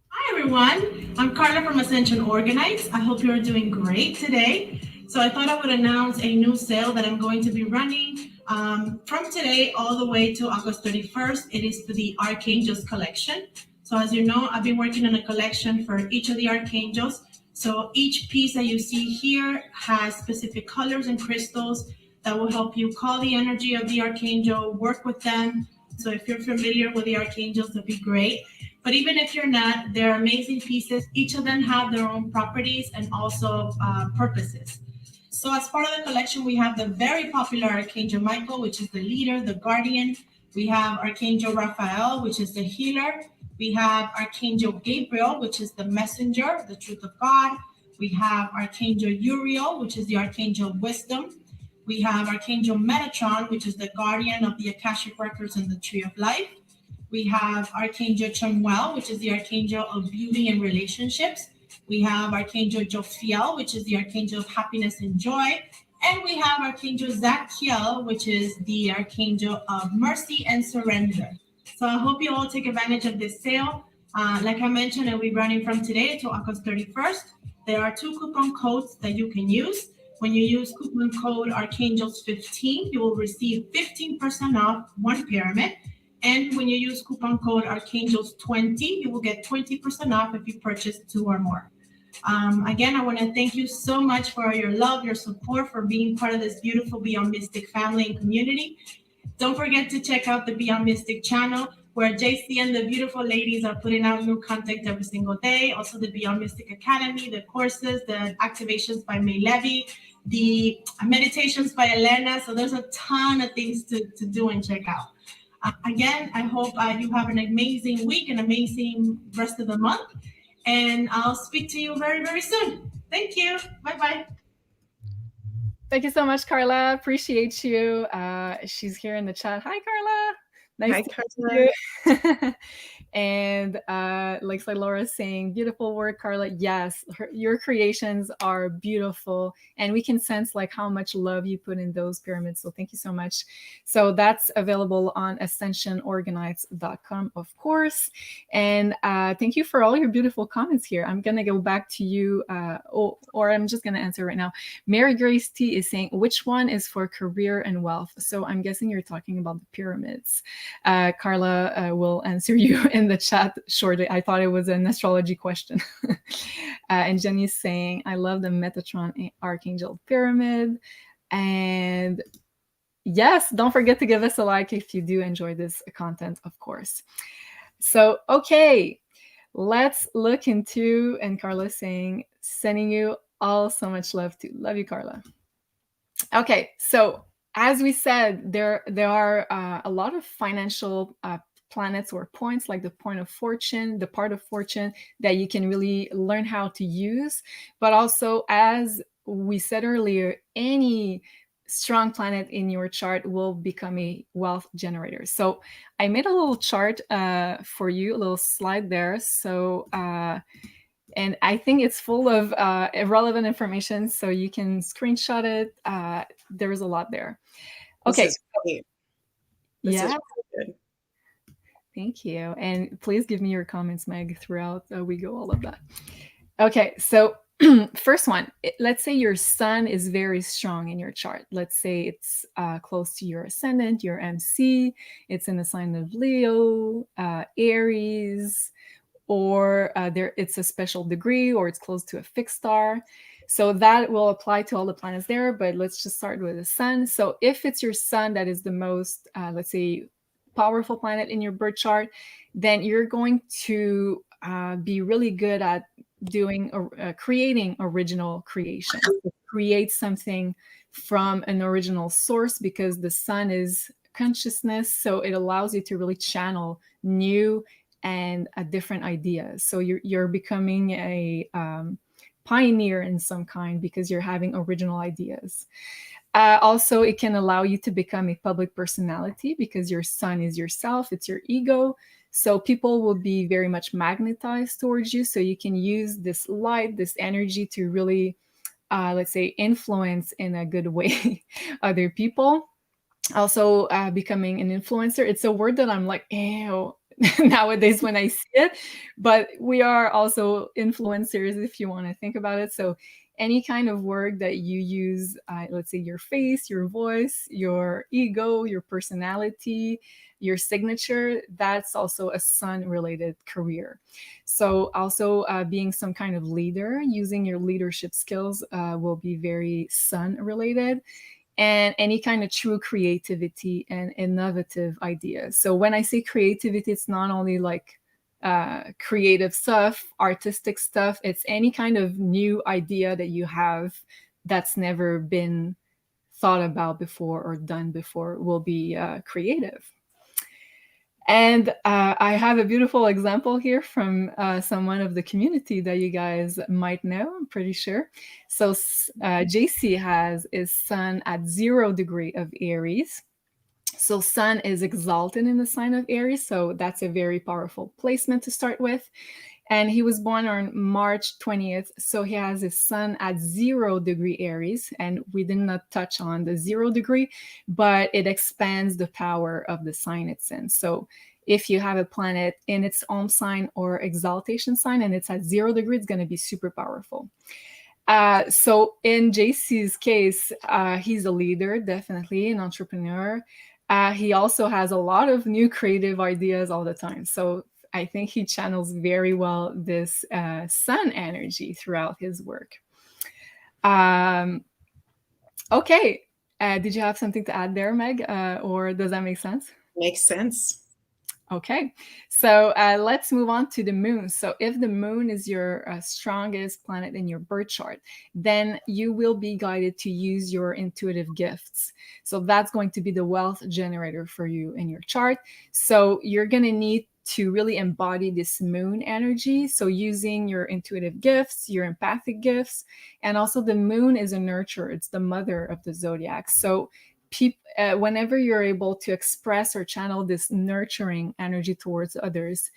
Hi, everyone. I'm Carla from Ascension Organites. I hope you're doing great today. So I thought I would announce a new sale that I'm going to be running from today all the way to August 31st. It is for the Archangels collection. So as you know, I've been working on a collection for each of the Archangels. So each piece that you see here has specific colors and crystals that will help you call the energy of the Archangel, work with them. So if you're familiar with the Archangels, that'd be great. But even if you're not, they're amazing pieces. Each of them have their own properties and also purposes. So as part of the collection, we have the very popular Archangel Michael, which is the leader, the guardian. We have Archangel Raphael, which is the healer. We have Archangel Gabriel, which is the messenger, the truth of God. We have Archangel Uriel, which is the Archangel of Wisdom. We have Archangel Metatron, which is the guardian of the Akashic Records and the Tree of Life. We have Archangel Chamuel, which is the Archangel of Beauty and Relationships. We have Archangel Jophiel, which is the Archangel of Happiness and Joy. And we have Archangel Zadkiel, which is the Archangel of Mercy and Surrender. So I hope you all take advantage of this sale. Like I mentioned, it'll be running from today to August 31st. There are 2 coupon codes that you can use. When you use coupon code Archangels15, you will receive 15% off 1 pyramid. And when you use coupon code Archangels20, you will get 20% off if you purchase 2 or more. Again, I want to thank you so much for your love, your support, for being part of this beautiful Beyond Mystic family and community. Don't forget to check out the Beyond Mystic channel, where JC and the beautiful ladies are putting out new content every single day. Also the Beyond Mystic Academy, the courses, the activations by May Levy, the meditations by Elena. So there's a ton of things to do and check out. Again, I hope you have an amazing week, an amazing rest of the month. And I'll speak to you very, very soon. Thank you. Bye-bye. Thank you so much, Carla. Appreciate you. She's here in the chat. Hi, Carla. Nice to meet you. And like Laura's saying, beautiful work, Carla. Yes, your creations are beautiful. And we can sense like how much love you put in those pyramids. So thank you so much. So that's available on ascensionorganites.com, of course. And thank you for all your beautiful comments here. I'm going to go back to you, or I'm just going to answer right now. Mary Grace T is saying, which one is for career and wealth? So I'm guessing you're talking about the pyramids. Carla will answer you in the chat shortly. I thought it was an astrology question. And Jenny's saying, I love the Metatron Archangel Pyramid. And yes, don't forget to give us a like if you do enjoy this content, of course. So, okay, let's look into, and Carla's saying, sending you all so much love too. Love you, Carla. Okay, so as we said, there are a lot of financial planets or points, like the point of fortune, the part of fortune that you can really learn how to use. But also, as we said earlier, any strong planet in your chart will become a wealth generator. So I made a little chart for you, a little slide there. So and I think it's full of irrelevant information, so you can screenshot it. There's a lot there. Okay. This yeah. is really good. Thank you. And please give me your comments, Meg, throughout we go all of that. Okay, so first one, let's say your sun is very strong in your chart. Let's say it's close to your ascendant, your MC. It's in the sign of Leo, Aries, or it's a special degree, or it's close to a fixed star. So that will apply to all the planets there, but let's just start with the sun. So if it's your sun that is the most, let's say, powerful planet in your birth chart, then you're going to be really good at doing creating original creation. Create something from an original source, because the sun is consciousness. So it allows you to really channel new and different ideas. So you're becoming a pioneer in some kind because you're having original ideas. Also, it can allow you to become a public personality because your sun is yourself, it's your ego. So people will be very much magnetized towards you. So you can use this light, this energy to really, let's say, influence in a good way other people. Also, becoming an influencer. It's a word that I'm like, ew, nowadays when I see it. But we are also influencers if you want to think about it. So any kind of work that you use, let's say your face, your voice, your ego, your personality, your signature, that's also a sun related career. So also being some kind of leader, using your leadership skills will be very sun related, and any kind of true creativity and innovative ideas. So when I say creativity, it's not only like creative stuff, artistic stuff, it's any kind of new idea that you have that's never been thought about before or done before will be creative. And I have a beautiful example here from someone of the community that you guys might know, I'm pretty sure. So JC has his sun at 0 degree of Aries. So sun is exalted in the sign of Aries. So that's a very powerful placement to start with. And he was born on March 20th. So he has his sun at 0 degree Aries. And we did not touch on the 0 degree, but it expands the power of the sign it's in. So if you have a planet in its own sign or exaltation sign and it's at 0 degree, it's going to be super powerful. So in JC's case, he's a leader, definitely an entrepreneur. He also has a lot of new creative ideas all the time. So I think he channels very well this sun energy throughout his work. Okay. Did you have something to add there, Meg? Or does that make sense? Makes sense. Okay, so let's move on to the moon. So if the moon is your strongest planet in your birth chart, then you will be guided to use your intuitive gifts. So that's going to be the wealth generator for you in your chart. So you're going to need to really embody this moon energy. So using your intuitive gifts, your empathic gifts, and also the moon is a nurturer. It's the mother of the zodiac. So whenever you're able to express or channel this nurturing energy towards others,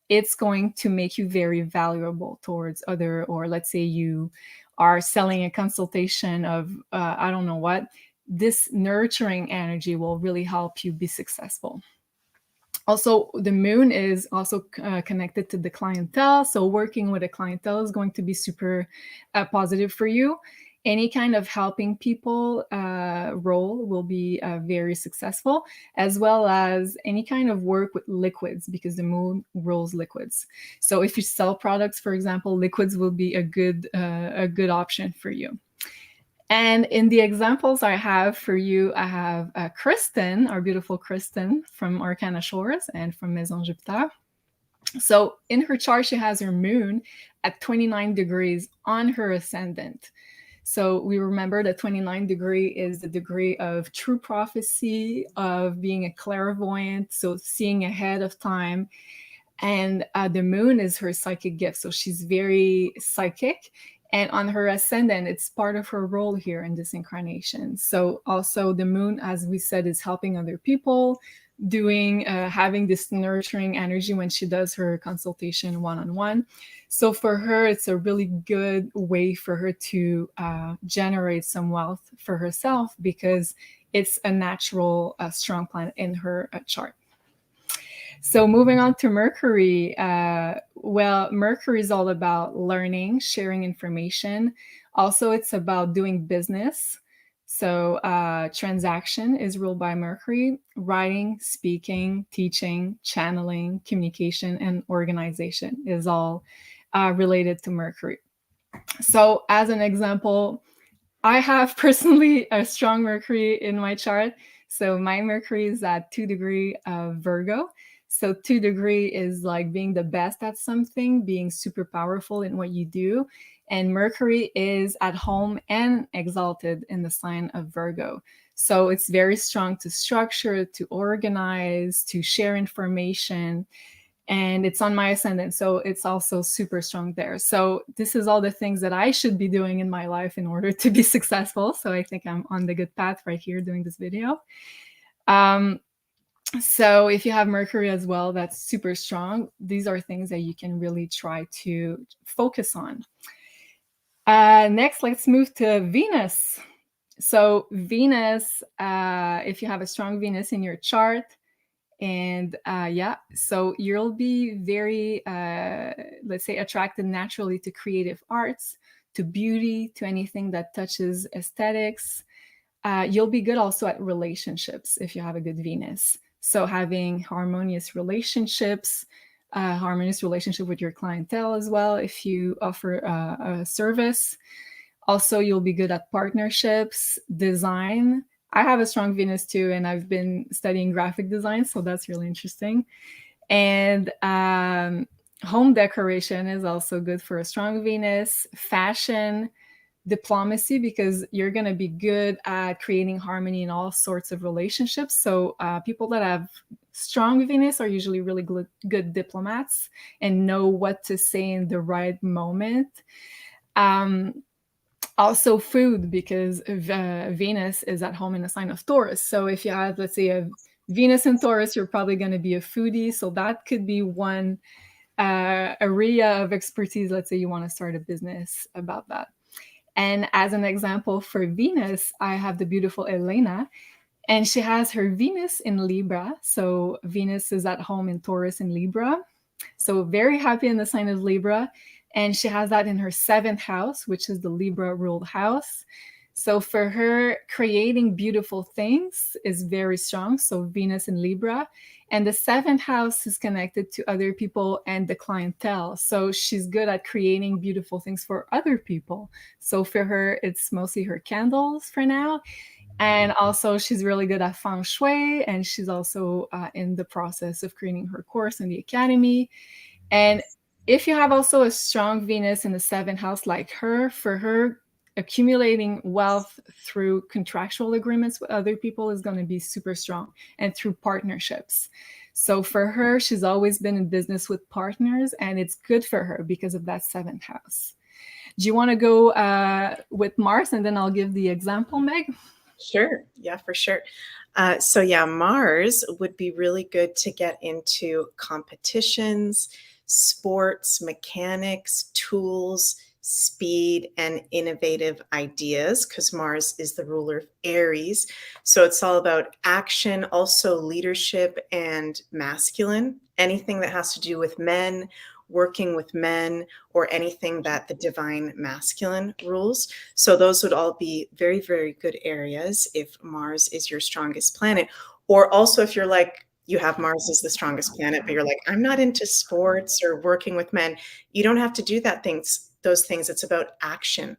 it's going to make you very valuable towards other, or let's say you are selling a consultation of I don't know what, this nurturing energy will really help you be successful. Also, the moon is also connected to the clientele. So working with a clientele is going to be super positive for you. Any kind of helping people role will be very successful, as well as any kind of work with liquids, because the moon rules liquids. So if you sell products, for example, liquids will be a good option for you. And in the examples I have for you, I have Kristen, our beautiful Kristen from Arcana Shores and from Maison Jupiter. So in her chart, she has her moon at 29 degrees on her ascendant. So we remember that 29 degree is the degree of true prophecy, of being a clairvoyant, so seeing ahead of time. And the moon is her psychic gift. So she's very psychic. And on her ascendant, it's part of her role here in this incarnation. So also the moon, as we said, is helping other people, doing having this nurturing energy when she does her consultation one-on-one. So for her, it's a really good way for her to generate some wealth for herself, because it's a natural strong planet in her chart. So moving on to Mercury, well, Mercury is all about learning, sharing information. Also, it's about doing business. So transaction is ruled by Mercury. Writing, speaking, teaching, channeling, communication, and organization is all related to Mercury. So as an example, I have personally a strong Mercury in my chart. So my Mercury is at 2 degree of Virgo. So 2 degree is like being the best at something, being super powerful in what you do. And Mercury is at home and exalted in the sign of Virgo. So it's very strong to structure, to organize, to share information. And it's on my ascendant, so it's also super strong there. So this is all the things that I should be doing in my life in order to be successful. So I think I'm on the good path right here doing this video. So if you have Mercury as well, that's super strong. These are things that you can really try to focus on. Next, let's move to Venus. So Venus, if you have a strong Venus in your chart, and yeah, so you'll be very, let's say, attracted naturally to creative arts, to beauty, to anything that touches aesthetics. You'll be good also at relationships if you have a good Venus. So having harmonious relationships, harmonious relationship with your clientele as well, if you offer a service. Also, you'll be good at partnerships, design. I have a strong Venus too, and I've been studying graphic design, so that's really interesting. And home decoration is also good for a strong Venus. Fashion, diplomacy, because you're going to be good at creating harmony in all sorts of relationships. So people that have strong Venus are usually really good diplomats and know what to say in the right moment. Also food, because Venus is at home in the sign of Taurus. So if you have, let's say, a Venus in Taurus, you're probably going to be a foodie. So that could be one area of expertise. Let's say you want to start a business about that. And as an example for Venus, I have the beautiful Elena, and she has her Venus in Libra. So Venus is at home in Taurus and Libra. So very happy in the sign of Libra. And she has that in her 7th house, which is the Libra ruled house. So for her, creating beautiful things is very strong. So Venus in Libra. And the 7th house is connected to other people and the clientele. So she's good at creating beautiful things for other people. So for her, it's mostly her candles for now. And also she's really good at feng shui. And she's also in the process of creating her course in the academy. And if you have also a strong Venus in the 7th house like her, for her, accumulating wealth through contractual agreements with other people is going to be super strong, and through partnerships. So for her, she's always been in business with partners, and it's good for her because of that 7th house. Do you want to go with Mars, and then I'll give the example, Meg? Sure. Yeah, for sure. So yeah, Mars would be really good to get into competitions, sports, mechanics, tools, speed, and innovative ideas, because Mars is the ruler of Aries. So it's all about action, also leadership and masculine, anything that has to do with men, working with men, or anything that the divine masculine rules. So those would all be very, very good areas if Mars is your strongest planet. Or also if you're like, you have Mars as the strongest planet, but you're like, I'm not into sports or working with men. You don't have to do those things. It's about action.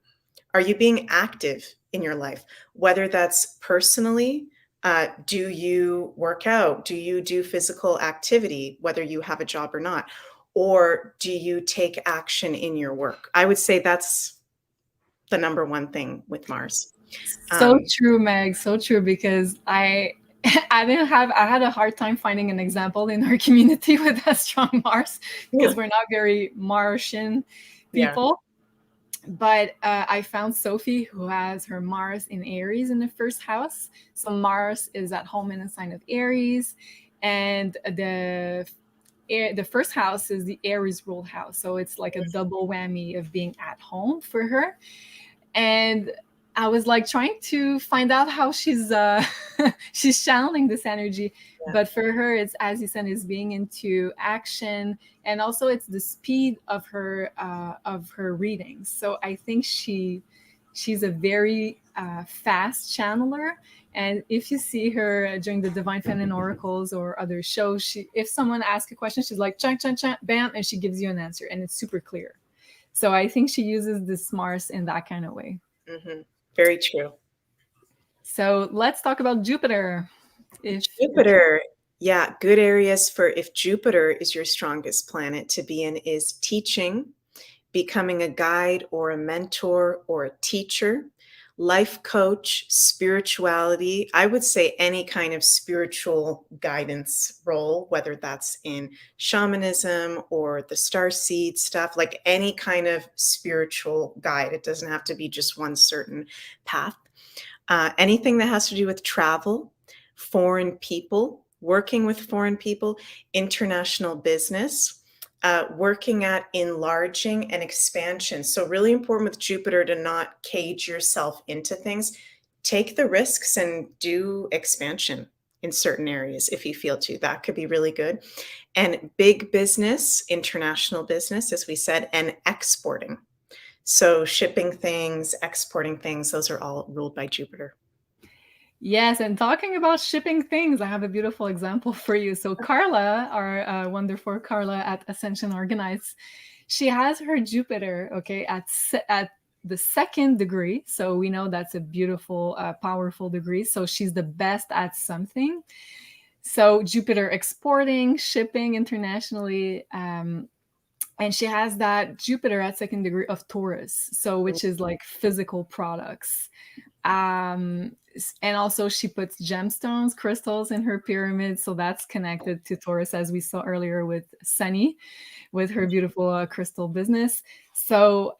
Are you being active in your life? Whether that's personally, do you work out? Do you do physical activity, whether you have a job or not? Or do you take action in your work? I would say that's the number one thing with Mars. So true, Meg. So true, because I had a hard time finding an example in our community with a strong Mars, because we're not very Martian people. Yeah. But I found Sophie, who has her Mars in Aries in the 1st house. So Mars is at home in the sign of Aries, and the 1st house is the Aries ruled house. So it's like a double whammy of being at home for her. And I was like trying to find out how she's she's channeling this energy. Yeah. But for her, it's, as you said, is being into action, and also it's the speed of her readings. So I think she's a very fast channeler. And if you see her during the Divine Feminine Oracles or other shows, if someone asks a question, she's like, chunk, chunk, chunk, bam, and she gives you an answer, and it's super clear. So I think she uses this Mars in that kind of way. Mm-hmm. Very true. So let's talk about Jupiter. Jupiter, yeah, good areas for if Jupiter is your strongest planet to be in is teaching, becoming a guide or a mentor or a teacher, life coach, spirituality. I would say any kind of spiritual guidance role, whether that's in shamanism or the star seed stuff, like any kind of spiritual guide. It doesn't have to be just one certain path. Anything that has to do with travel, foreign people, working with foreign people, international business, working at enlarging and expansion. So really important with Jupiter to not cage yourself into things. Take the risks and do expansion in certain areas if you feel to. That could be really good. And big business, international business, as we said, and exporting. So shipping things, exporting things, those are all ruled by Jupiter. Yes, and talking about shipping things, I have a beautiful example for you. So Carla, our wonderful Carla at Ascension Organize, she has her Jupiter, okay, at the 2nd degree. So we know that's a beautiful, powerful degree. So she's the best at something. So Jupiter exporting, shipping internationally, and she has that Jupiter at 2nd degree of Taurus, so which is like physical products. And also she puts gemstones, crystals in her pyramid, so that's connected to Taurus, as we saw earlier with Sunny, with her beautiful crystal business. So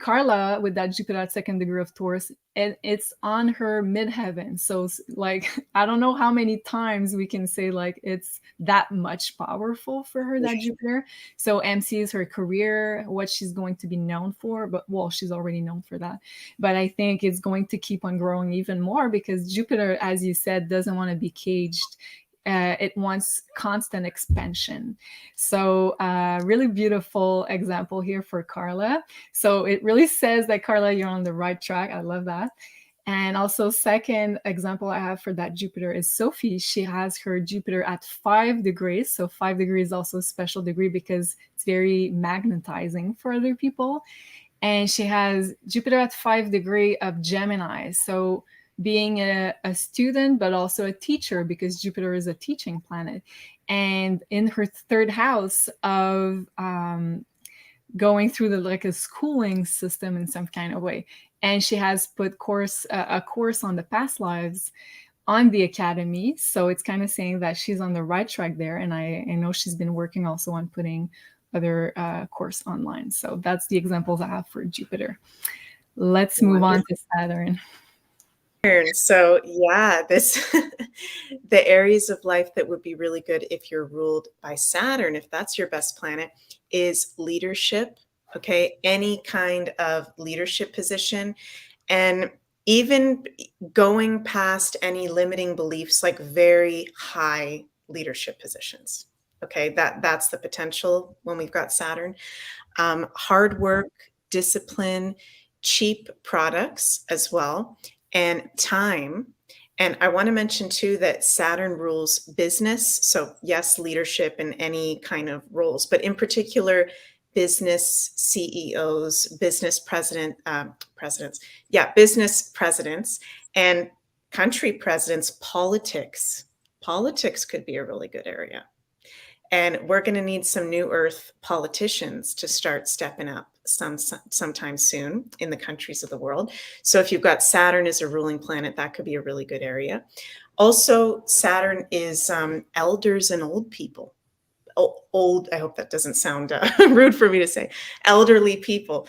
Carla, with that Jupiter at 2nd degree of Taurus, it's on her midheaven. So like, I don't know how many times we can say like it's that much powerful for her, that Jupiter. So MC is her career, what she's going to be known for, but well, she's already known for that. But I think it's going to keep on growing even more because Jupiter, as you said, doesn't want to be caged. It wants constant expansion. So really beautiful example here for Carla. So it really says that, Carla, you're on the right track. I love that. And also, second example I have for that Jupiter is Sophie. She has her Jupiter at 5 degrees. So 5 degrees is also a special degree because it's very magnetizing for other people. And she has Jupiter at 5 degree of Gemini. So being a student, but also a teacher, because Jupiter is a teaching planet. And in her 3rd house of going through like a schooling system in some kind of way. And she has put a course on the past lives on the academy. So it's kind of saying that she's on the right track there. And I know she's been working also on putting other course online. So that's the examples I have for Jupiter. Let's move on to Saturn. So yeah, the areas of life that would be really good if you're ruled by Saturn, if that's your best planet, is leadership. Okay, any kind of leadership position, and even going past any limiting beliefs, like very high leadership positions. Okay, that's the potential when we've got Saturn. Hard work, discipline, cheap products as well, and time. And I want to mention too that Saturn rules business. So yes, leadership in any kind of roles, but in particular, business CEOs, business presidents, business presidents, and country presidents. Politics could be a really good area. And we're going to need some new Earth politicians to start stepping up sometime soon in the countries of the world. So if you've got Saturn as a ruling planet, that could be a really good area. Also, Saturn is elders and old people. Old, I hope that doesn't sound rude for me to say. Elderly people,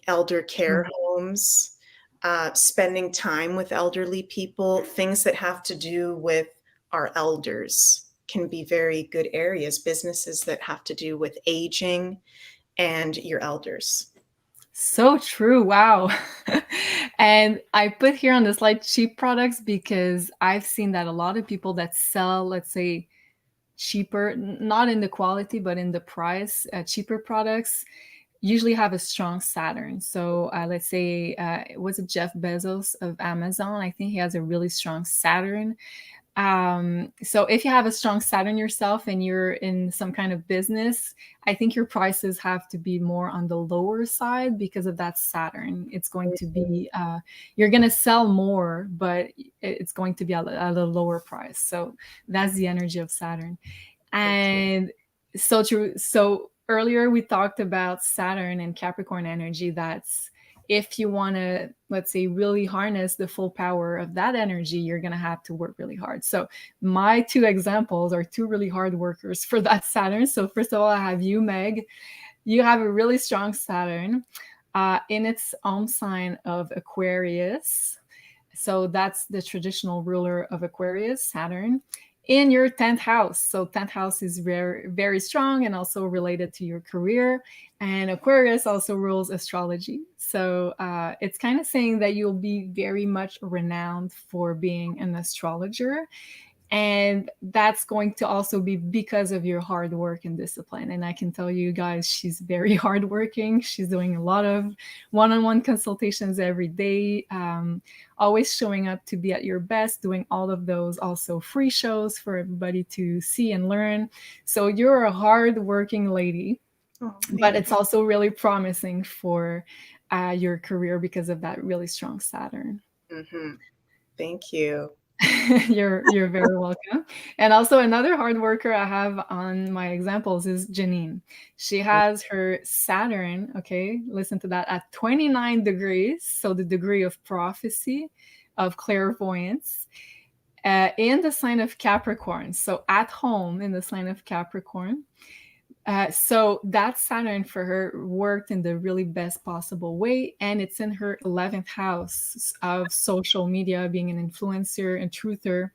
elder care homes, spending time with elderly people, things that have to do with our elders can be very good areas, businesses that have to do with aging and your elders. So true. Wow. And I put here on the slide cheap products because I've seen that a lot of people that sell, let's say, cheaper, not in the quality, but in the price, cheaper products usually have a strong Saturn. So let's say, was it Jeff Bezos of Amazon? I think he has a really strong Saturn. So if you have a strong Saturn yourself and you're in some kind of business, I think your prices have to be more on the lower side because of that Saturn. It's going to be, you're going to sell more, but it's going to be at a lower price. So that's the energy of Saturn. And so true. So earlier we talked about Saturn and Capricorn energy. That's if you want to, let's say, really harness the full power of that energy, you're going to have to work really hard. So my two examples are two really hard workers for that Saturn. So first of all, I have you, Meg. You have a really strong Saturn in its own sign of Aquarius. So that's the traditional ruler of Aquarius, Saturn, in your 10th house. So 10th house is very, very strong and also related to your career. And Aquarius also rules astrology. So it's kind of saying that you'll be very much renowned for being an astrologer. And that's going to also be because of your hard work and discipline. And I can tell you guys, she's very hardworking. She's doing a lot of one-on-one consultations every day, always showing up to be at your best, doing all of those also free shows for everybody to see and learn. So you're a hardworking lady, but it's also really promising for your career because of that really strong Saturn. Mm-hmm. Thank you. You're very welcome. And also another hard worker I have on my examples is Janine. She has her Saturn, okay, listen to that, at 29 degrees, so the degree of prophecy, of clairvoyance, in the sign of Capricorn. So at home in the sign of Capricorn. So that Saturn for her worked in the really best possible way. And it's in her 11th house of social media, being an influencer and truther.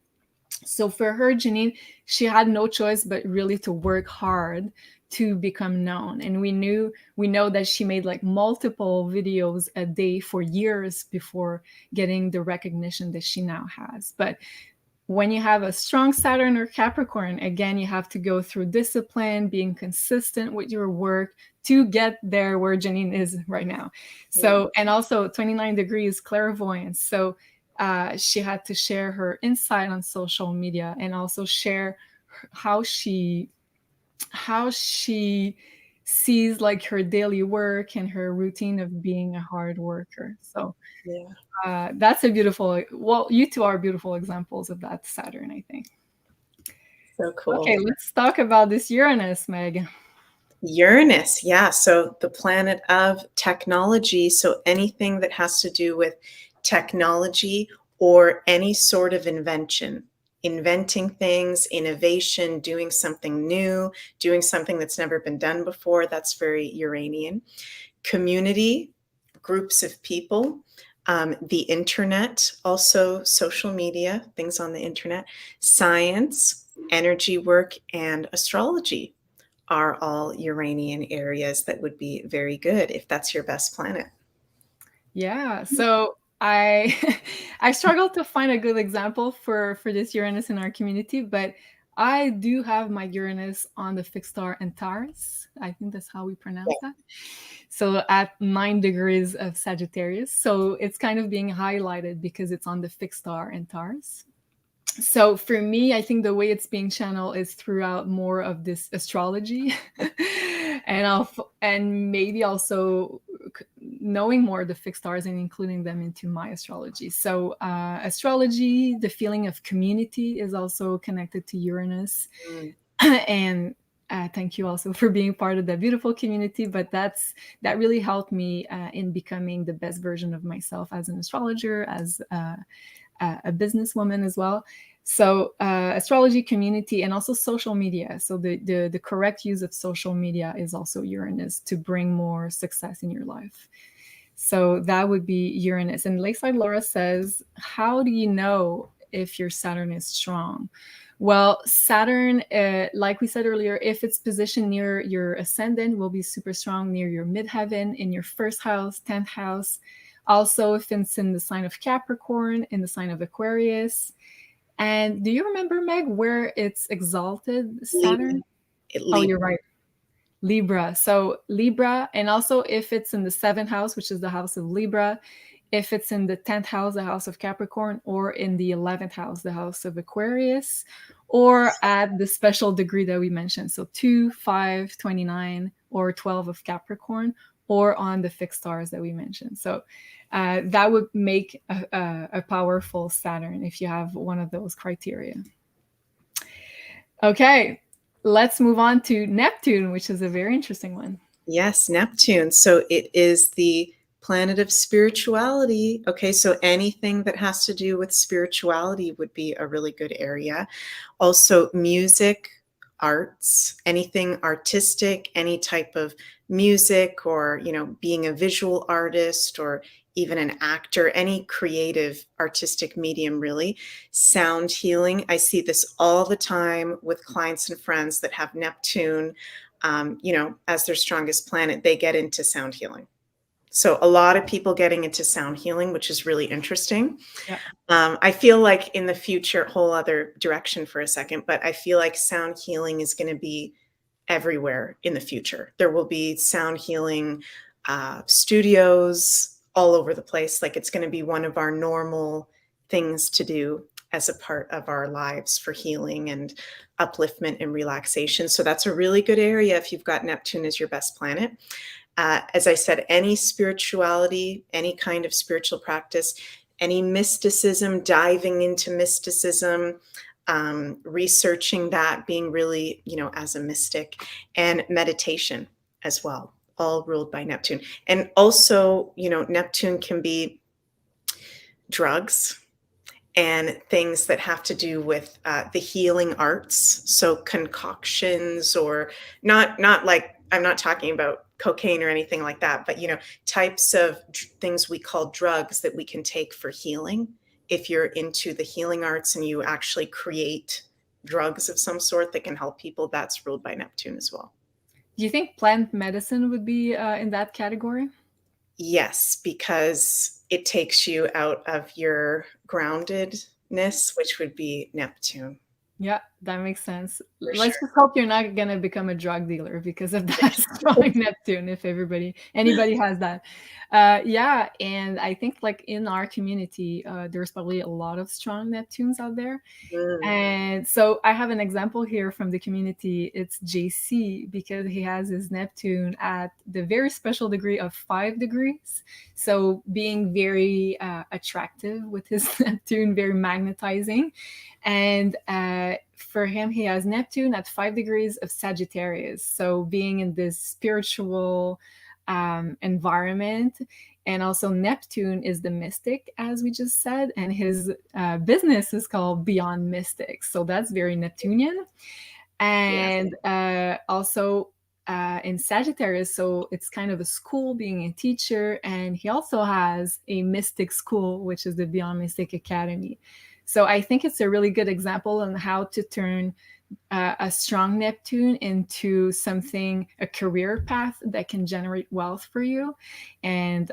So for her, Janine, she had no choice but really to work hard to become known. And we know that she made like multiple videos a day for years before getting the recognition that she now has. But when you have a strong Saturn or Capricorn, again, you have to go through discipline, being consistent with your work to get there where Janine is right now. So, and also 29 degrees clairvoyance. So she had to share her insight on social media and also share how she sees like her daily work and her routine of being a hard worker. So that's a beautiful, well, you two are beautiful examples of that Saturn, I think. So cool. Okay, let's talk about this Uranus, Meg. Uranus, yeah. So the planet of technology. So anything that has to do with technology or any sort of invention, inventing things, innovation, doing something new, doing something that's never been done before. That's very Uranian. Community, groups of people, the internet, also social media, things on the internet, science, energy work, and astrology are all Uranian areas that would be very good if that's your best planet. Yeah, so I I struggled to find a good example for this Uranus in our community, but I do have my Uranus on the fixed star Antares. I think that's how we pronounce that. So at 9 degrees of Sagittarius. So it's kind of being highlighted because it's on the fixed star Antares. So for me, I think the way it's being channeled is throughout more of this astrology and maybe also knowing more of the fixed stars and including them into my astrology. So astrology, the feeling of community is also connected to Uranus. And thank you also for being part of that beautiful community. But that really helped me in becoming the best version of myself as an astrologer, as a businesswoman as well. So astrology, community, and also social media. So the correct use of social media is also Uranus to bring more success in your life. So that would be Uranus. And Lakeside Laura says, how do you know if your Saturn is strong? Well, Saturn, like we said earlier, if it's positioned near your ascendant, will be super strong near your midheaven, in your first house, 10th house. Also, if it's in the sign of Capricorn, in the sign of Aquarius. And do you remember, Meg, where it's exalted Saturn? Oh, you're right. Libra. So Libra, and also if it's in the 7th house, which is the house of Libra, if it's in the 10th house, the house of Capricorn, or in the 11th house, the house of Aquarius, or at the special degree that we mentioned. So 2, 5, 29, or 12 of Capricorn, or on the fixed stars that we mentioned. So that would make a powerful Saturn if you have one of those criteria. Okay, let's move on to Neptune, which is a very interesting one. Yes, Neptune. So it is the planet of spirituality. Okay, so anything that has to do with spirituality would be a really good area. Also, music, arts, anything artistic, any type of music, or, you know, being a visual artist or even an actor, any creative artistic medium, really. Sound healing. I see this all the time with clients and friends that have Neptune, you know, as their strongest planet. They get into sound healing. So a lot of people getting into sound healing, which is really interesting. Yeah. I feel like in the future, whole other direction for a second, but I feel like sound healing is going to be everywhere in the future. There will be sound healing studios all over the place. Like, it's going to be one of our normal things to do as a part of our lives for healing and upliftment and relaxation. So that's a really good area if you've got Neptune as your best planet. As I said, any spirituality, any kind of spiritual practice, any mysticism, diving into mysticism, researching that, being really, you know, as a mystic, and meditation as well, all ruled by Neptune. And also, you know, Neptune can be drugs and things that have to do with the healing arts. So concoctions, or not like, I'm not talking about cocaine or anything like that, but, you know, types of things we call drugs that we can take for healing. If you're into the healing arts and you actually create drugs of some sort that can help people, that's ruled by Neptune as well. Do you think plant medicine would be in that category? Yes, because it takes you out of your groundedness, which would be Neptune. Yeah, that makes sense. For Let's sure. just hope you're not going to become a drug dealer because of that strong Neptune, if anybody has that. Yeah, and I think like in our community, there's probably a lot of strong Neptunes out there. Mm. And so I have an example here from the community. It's JC, because he has his Neptune at the very special degree of 5 degrees. So being very attractive with his Neptune, very magnetizing. And for him, he has Neptune at 5 degrees of Sagittarius. So being in this spiritual environment. And also Neptune is the mystic, as we just said, and his business is called Beyond Mystics. So that's very Neptunian. And also in Sagittarius, so it's kind of a school, being a teacher. And he also has a mystic school, which is the Beyond Mystic Academy. So I think it's a really good example on how to turn a strong Neptune into something, a career path that can generate wealth for you. And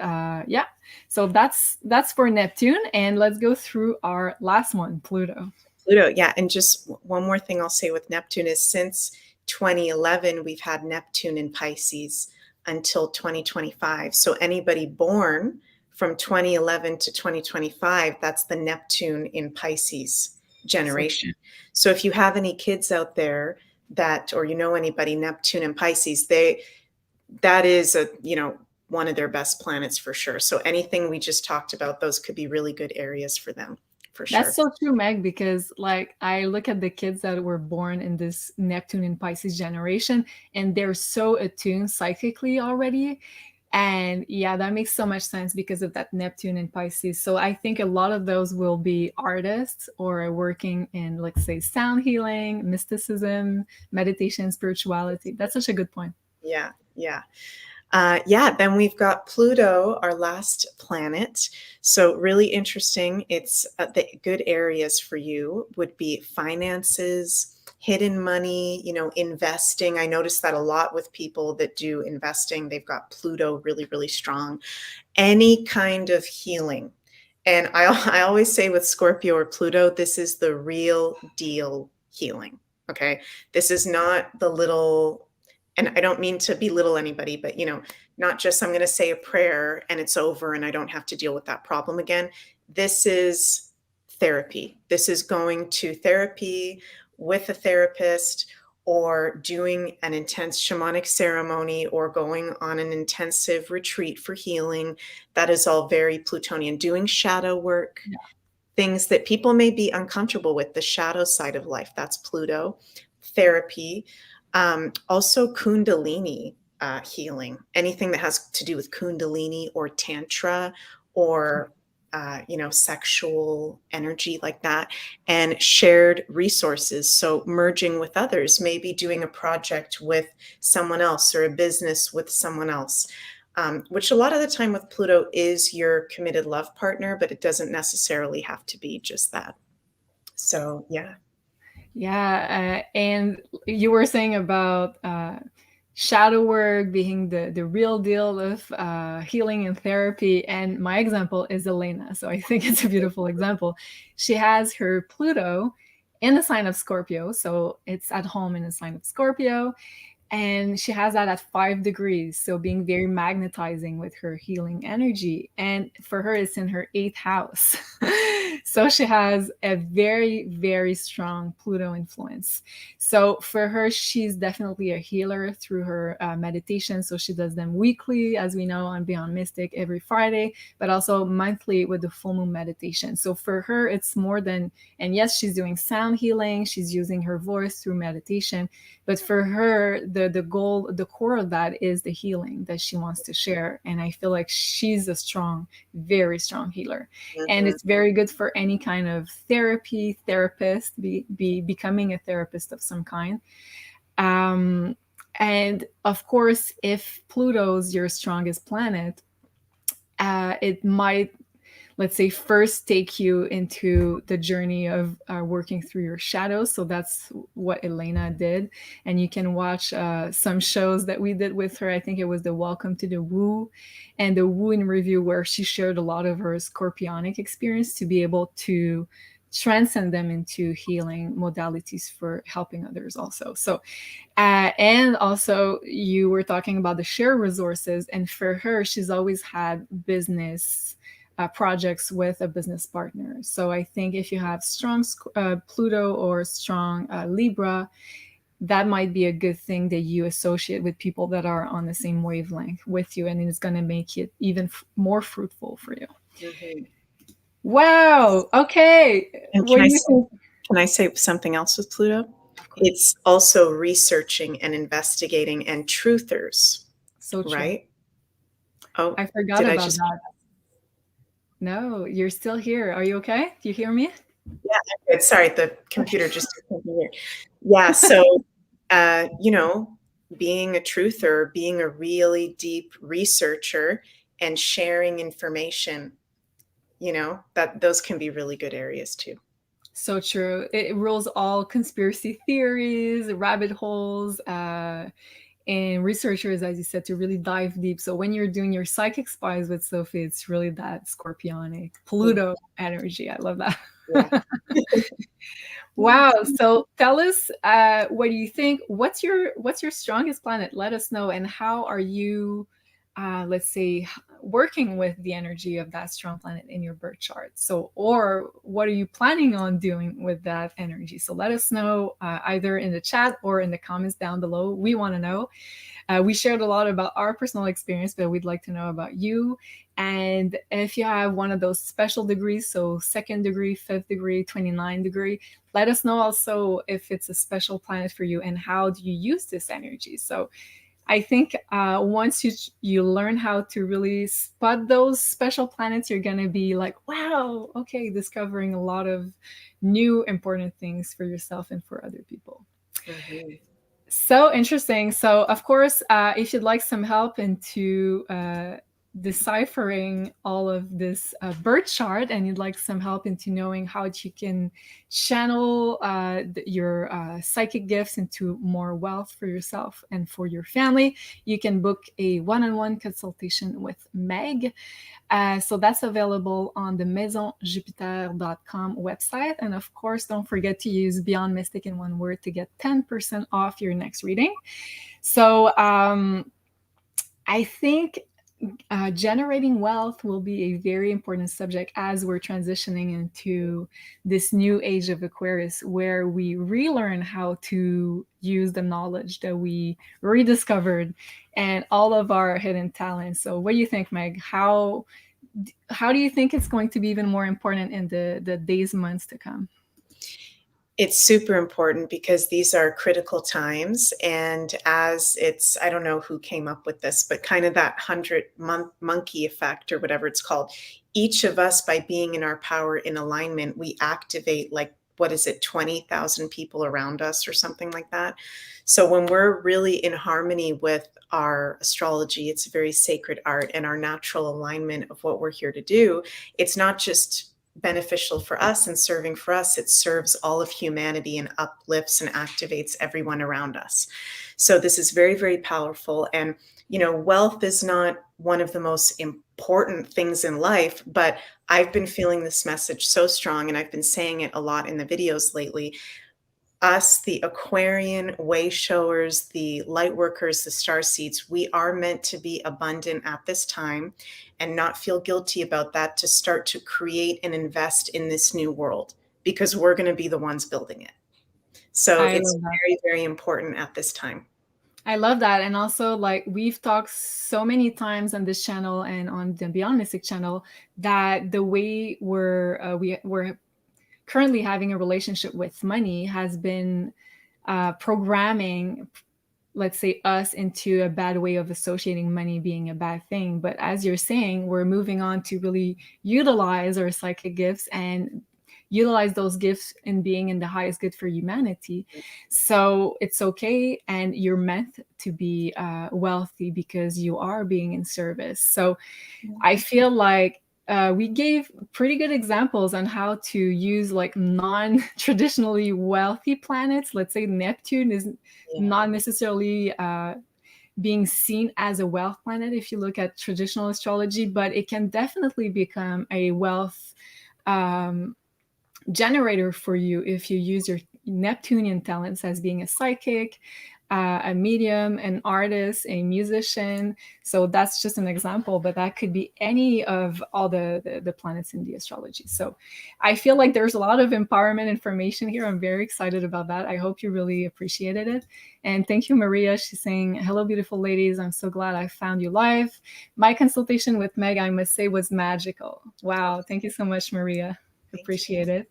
yeah, so that's for Neptune. And let's go through our last one, Pluto. Pluto, yeah. And just one more thing I'll say with Neptune is, since 2011, we've had Neptune in Pisces until 2025. So anybody born from 2011 to 2025, that's the Neptune in Pisces generation. So if you have any kids out there that, or you know anybody Neptune and Pisces, that is a, you know, one of their best planets for sure. So anything we just talked about, those could be really good areas for them, for sure. That's so true, Meg, because like I look at the kids that were born in this Neptune and Pisces generation, and they're so attuned psychically already. And yeah, that makes so much sense because of that Neptune and Pisces. So I think a lot of those will be artists or working in, let's say, sound healing, mysticism, meditation, spirituality. That's such a good point. Yeah, yeah. Then we've got Pluto, our last planet. So really interesting. It's the good areas for you would be finances, hidden money, you know, investing. I notice that a lot with people that do investing. They've got Pluto really, really strong. Any kind of healing. And I always say with Scorpio or Pluto, this is the real deal healing. Okay. This is not the little, and I don't mean to belittle anybody, but, you know, not just I'm going to say a prayer and it's over and I don't have to deal with that problem again. This is therapy. This is going to therapy with a therapist, or doing an intense shamanic ceremony, or going on an intensive retreat for healing. That is all very Plutonian. Doing shadow work, things that people may be uncomfortable with, the shadow side of life. That's Pluto. Therapy. Also Kundalini. healing, anything that has to do with Kundalini or Tantra or sexual energy like that, and shared resources. So merging with others, maybe doing a project with someone else or a business with someone else, which a lot of the time with Pluto is your committed love partner, but it doesn't necessarily have to be just that. So, yeah. Yeah, and you were saying about shadow work being the real deal of healing and therapy. And my example is Elena. So I think it's a beautiful example. She has her Pluto in the sign of Scorpio. So it's at home in the sign of Scorpio. And she has that at 5 degrees, so being very magnetizing with her healing energy. And for her, it's in her 8th house. So she has a very, very strong Pluto influence. So for her, she's definitely a healer through her meditation. So she does them weekly, as we know, on Beyond Mystic every Friday, but also monthly with the full moon meditation. So for her, it's more than, and yes, she's doing sound healing, she's using her voice through meditation, but for her, the goal, the core of that is the healing that she wants to share. And I feel like she's a strong, very strong healer. Mm-hmm. And it's very good for any kind of therapy, therapist, becoming a therapist of some kind. And of course, if Pluto's your strongest planet, it might, let's say, first take you into the journey of working through your shadows. So that's what Elena did. And you can watch some shows that we did with her. I think it was the Welcome to the Woo and the Woo in Review, where she shared a lot of her scorpionic experience to be able to transcend them into healing modalities for helping others also. So and also you were talking about the share resources, and for her, she's always had business projects with a business partner. So I think if you have strong Pluto or strong Libra, that might be a good thing that you associate with people that are on the same wavelength with you, and it's going to make it even more fruitful for you. Mm-hmm. Wow. Okay. And What do you think? can I say something else with Pluto? It's also researching and investigating and truthers. So true. Right? Oh, I forgot did about I just... that. No, you're still here. Are you okay? Do you hear me? Yeah, good. Sorry, the computer just did something weird. Yeah, so being a truther, being a really deep researcher and sharing information, that those can be really good areas too. So true. It rules all conspiracy theories, rabbit holes, and researchers, as you said, to really dive deep. So when you're doing your psychic spies with Sophie, it's really that scorpionic Pluto energy. I love that. Yeah. Wow. So tell us, what do you think? What's your strongest planet? Let us know. And how are you, let's say, working with the energy of that strong planet in your birth chart? So, or what are you planning on doing with that energy? So let us know, either in the chat or in the comments down below. We want to know. We shared a lot about our personal experience, but we'd like to know about you. And if you have one of those special degrees, so 2nd degree, 5th degree, 29 degree, let us know also if it's a special planet for you and how do you use this energy. So I think once you learn how to really spot those special planets, you're going to be like, wow, okay, discovering a lot of new important things for yourself and for other people. Mm-hmm. So interesting. So of course, if you'd like some help into deciphering all of this birth chart, and you'd like some help into knowing how you can channel your psychic gifts into more wealth for yourself and for your family, you can book a one-on-one consultation with Meg. So that's available on the maisonjupiter.com website. And of course, don't forget to use Beyond Mystic in one word to get 10% off your next reading. So I think generating wealth will be a very important subject as we're transitioning into this new age of Aquarius, where we relearn how to use the knowledge that we rediscovered and all of our hidden talents. So what do you think, Meg? How do you think it's going to be even more important in the days, months to come? It's super important because these are critical times. And as it's, I don't know who came up with this, but kind of that 100-month monkey effect or whatever it's called. Each of us, by being in our power in alignment, we activate like, what is it, 20,000 people around us or something like that. So when we're really in harmony with our astrology, it's a very sacred art, and our natural alignment of what we're here to do, it's not just beneficial for us and serving for us, it serves all of humanity and uplifts and activates everyone around us. So this is very, very powerful. And, you know, wealth is not one of the most important things in life, but I've been feeling this message so strong, and I've been saying it a lot in the videos lately. Us, the Aquarian way showers, the light workers, the star seeds, we are meant to be abundant at this time and not feel guilty about that, to start to create and invest in this new world, because we're going to be the ones building it. So I it's love that. very, very important at this time. I love that. And also, like, we've talked so many times on this channel and on the Beyond Mystic channel that the way we're currently having a relationship with money has been programming, let's say, us into a bad way of associating money being a bad thing. But as you're saying, we're moving on to really utilize our psychic gifts and utilize those gifts in being in the highest good for humanity. So it's okay, and you're meant to be wealthy because you are being in service. So I feel like we gave pretty good examples on how to use like non-traditionally wealthy planets. Let's say Neptune is not necessarily being seen as a wealth planet if you look at traditional astrology, but it can definitely become a wealth generator for you if you use your Neptunian talents as being a psychic, a medium, an artist, a musician. So that's just an example, but that could be any of all the planets in the astrology. So I feel like there's a lot of empowerment information here. I'm very excited about that. I hope you really appreciated it. And thank you, Maria. She's saying, hello, beautiful ladies. I'm so glad I found you live. My consultation with Meg, I must say, was magical. Wow. Thank you so much, Maria. Appreciate it.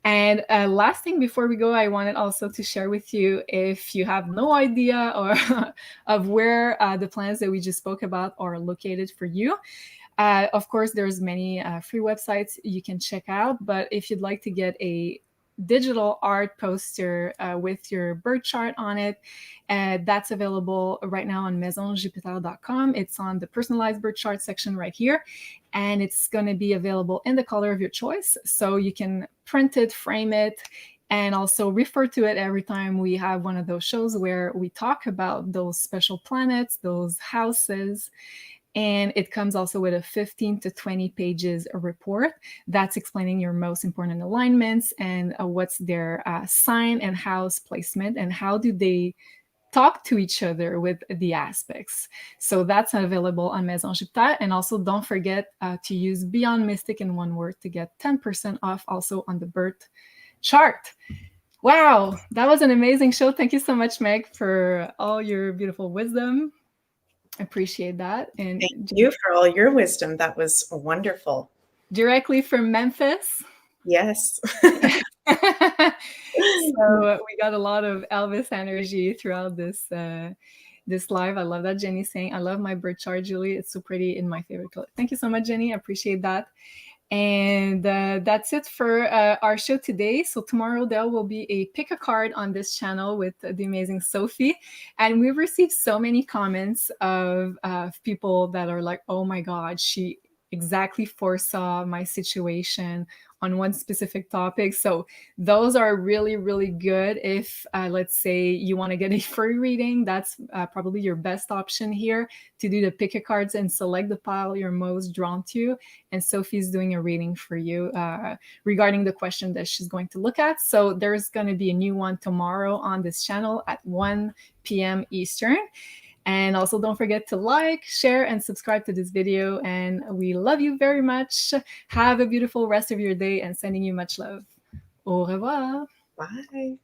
And last thing before we go, I wanted also to share with you, if you have no idea or of where the planets that we just spoke about are located for you. Of course, there's many free websites you can check out, but if you'd like to get a digital art poster with your birth chart on it, that's available right now on maisonjupiter.com. It's on the personalized birth chart section right here, and it's going to be available in the color of your choice, so you can print it, frame it, and also refer to it every time we have one of those shows where we talk about those special planets, those houses. And it comes also with a 15 to 20 pages report that's explaining your most important alignments and what's their sign and house placement, and how do they talk to each other with the aspects. So that's available on Maison Jupiter. And also don't forget to use Beyond Mystic in one word to get 10% off also on the birth chart. Wow, that was an amazing show. Thank you so much, Meg, for all your beautiful wisdom. Appreciate that. And thank you for all your wisdom. That was wonderful. Directly from Memphis. Yes. So we got a lot of Elvis energy throughout this this live. I love that. Jenny saying, I love my bird chart, Julie. It's so pretty, in my favorite color. Thank you so much, Jenny. I appreciate that. And that's it for our show today. So tomorrow there will be a pick a card on this channel with the amazing Sophie. And we've received so many comments of people that are like, oh my God, she exactly foresaw my situation on one specific topic. So those are really, really good. If let's say you want to get a free reading, that's probably your best option here, to do the pick a cards and select the pile you're most drawn to. And Sophie's doing a reading for you regarding the question that she's going to look at. So there's going to be a new one tomorrow on this channel at 1 p.m. Eastern. And also don't forget to like, share, and subscribe to this video. And we love you very much. Have a beautiful rest of your day, and sending you much love. Au revoir. Bye.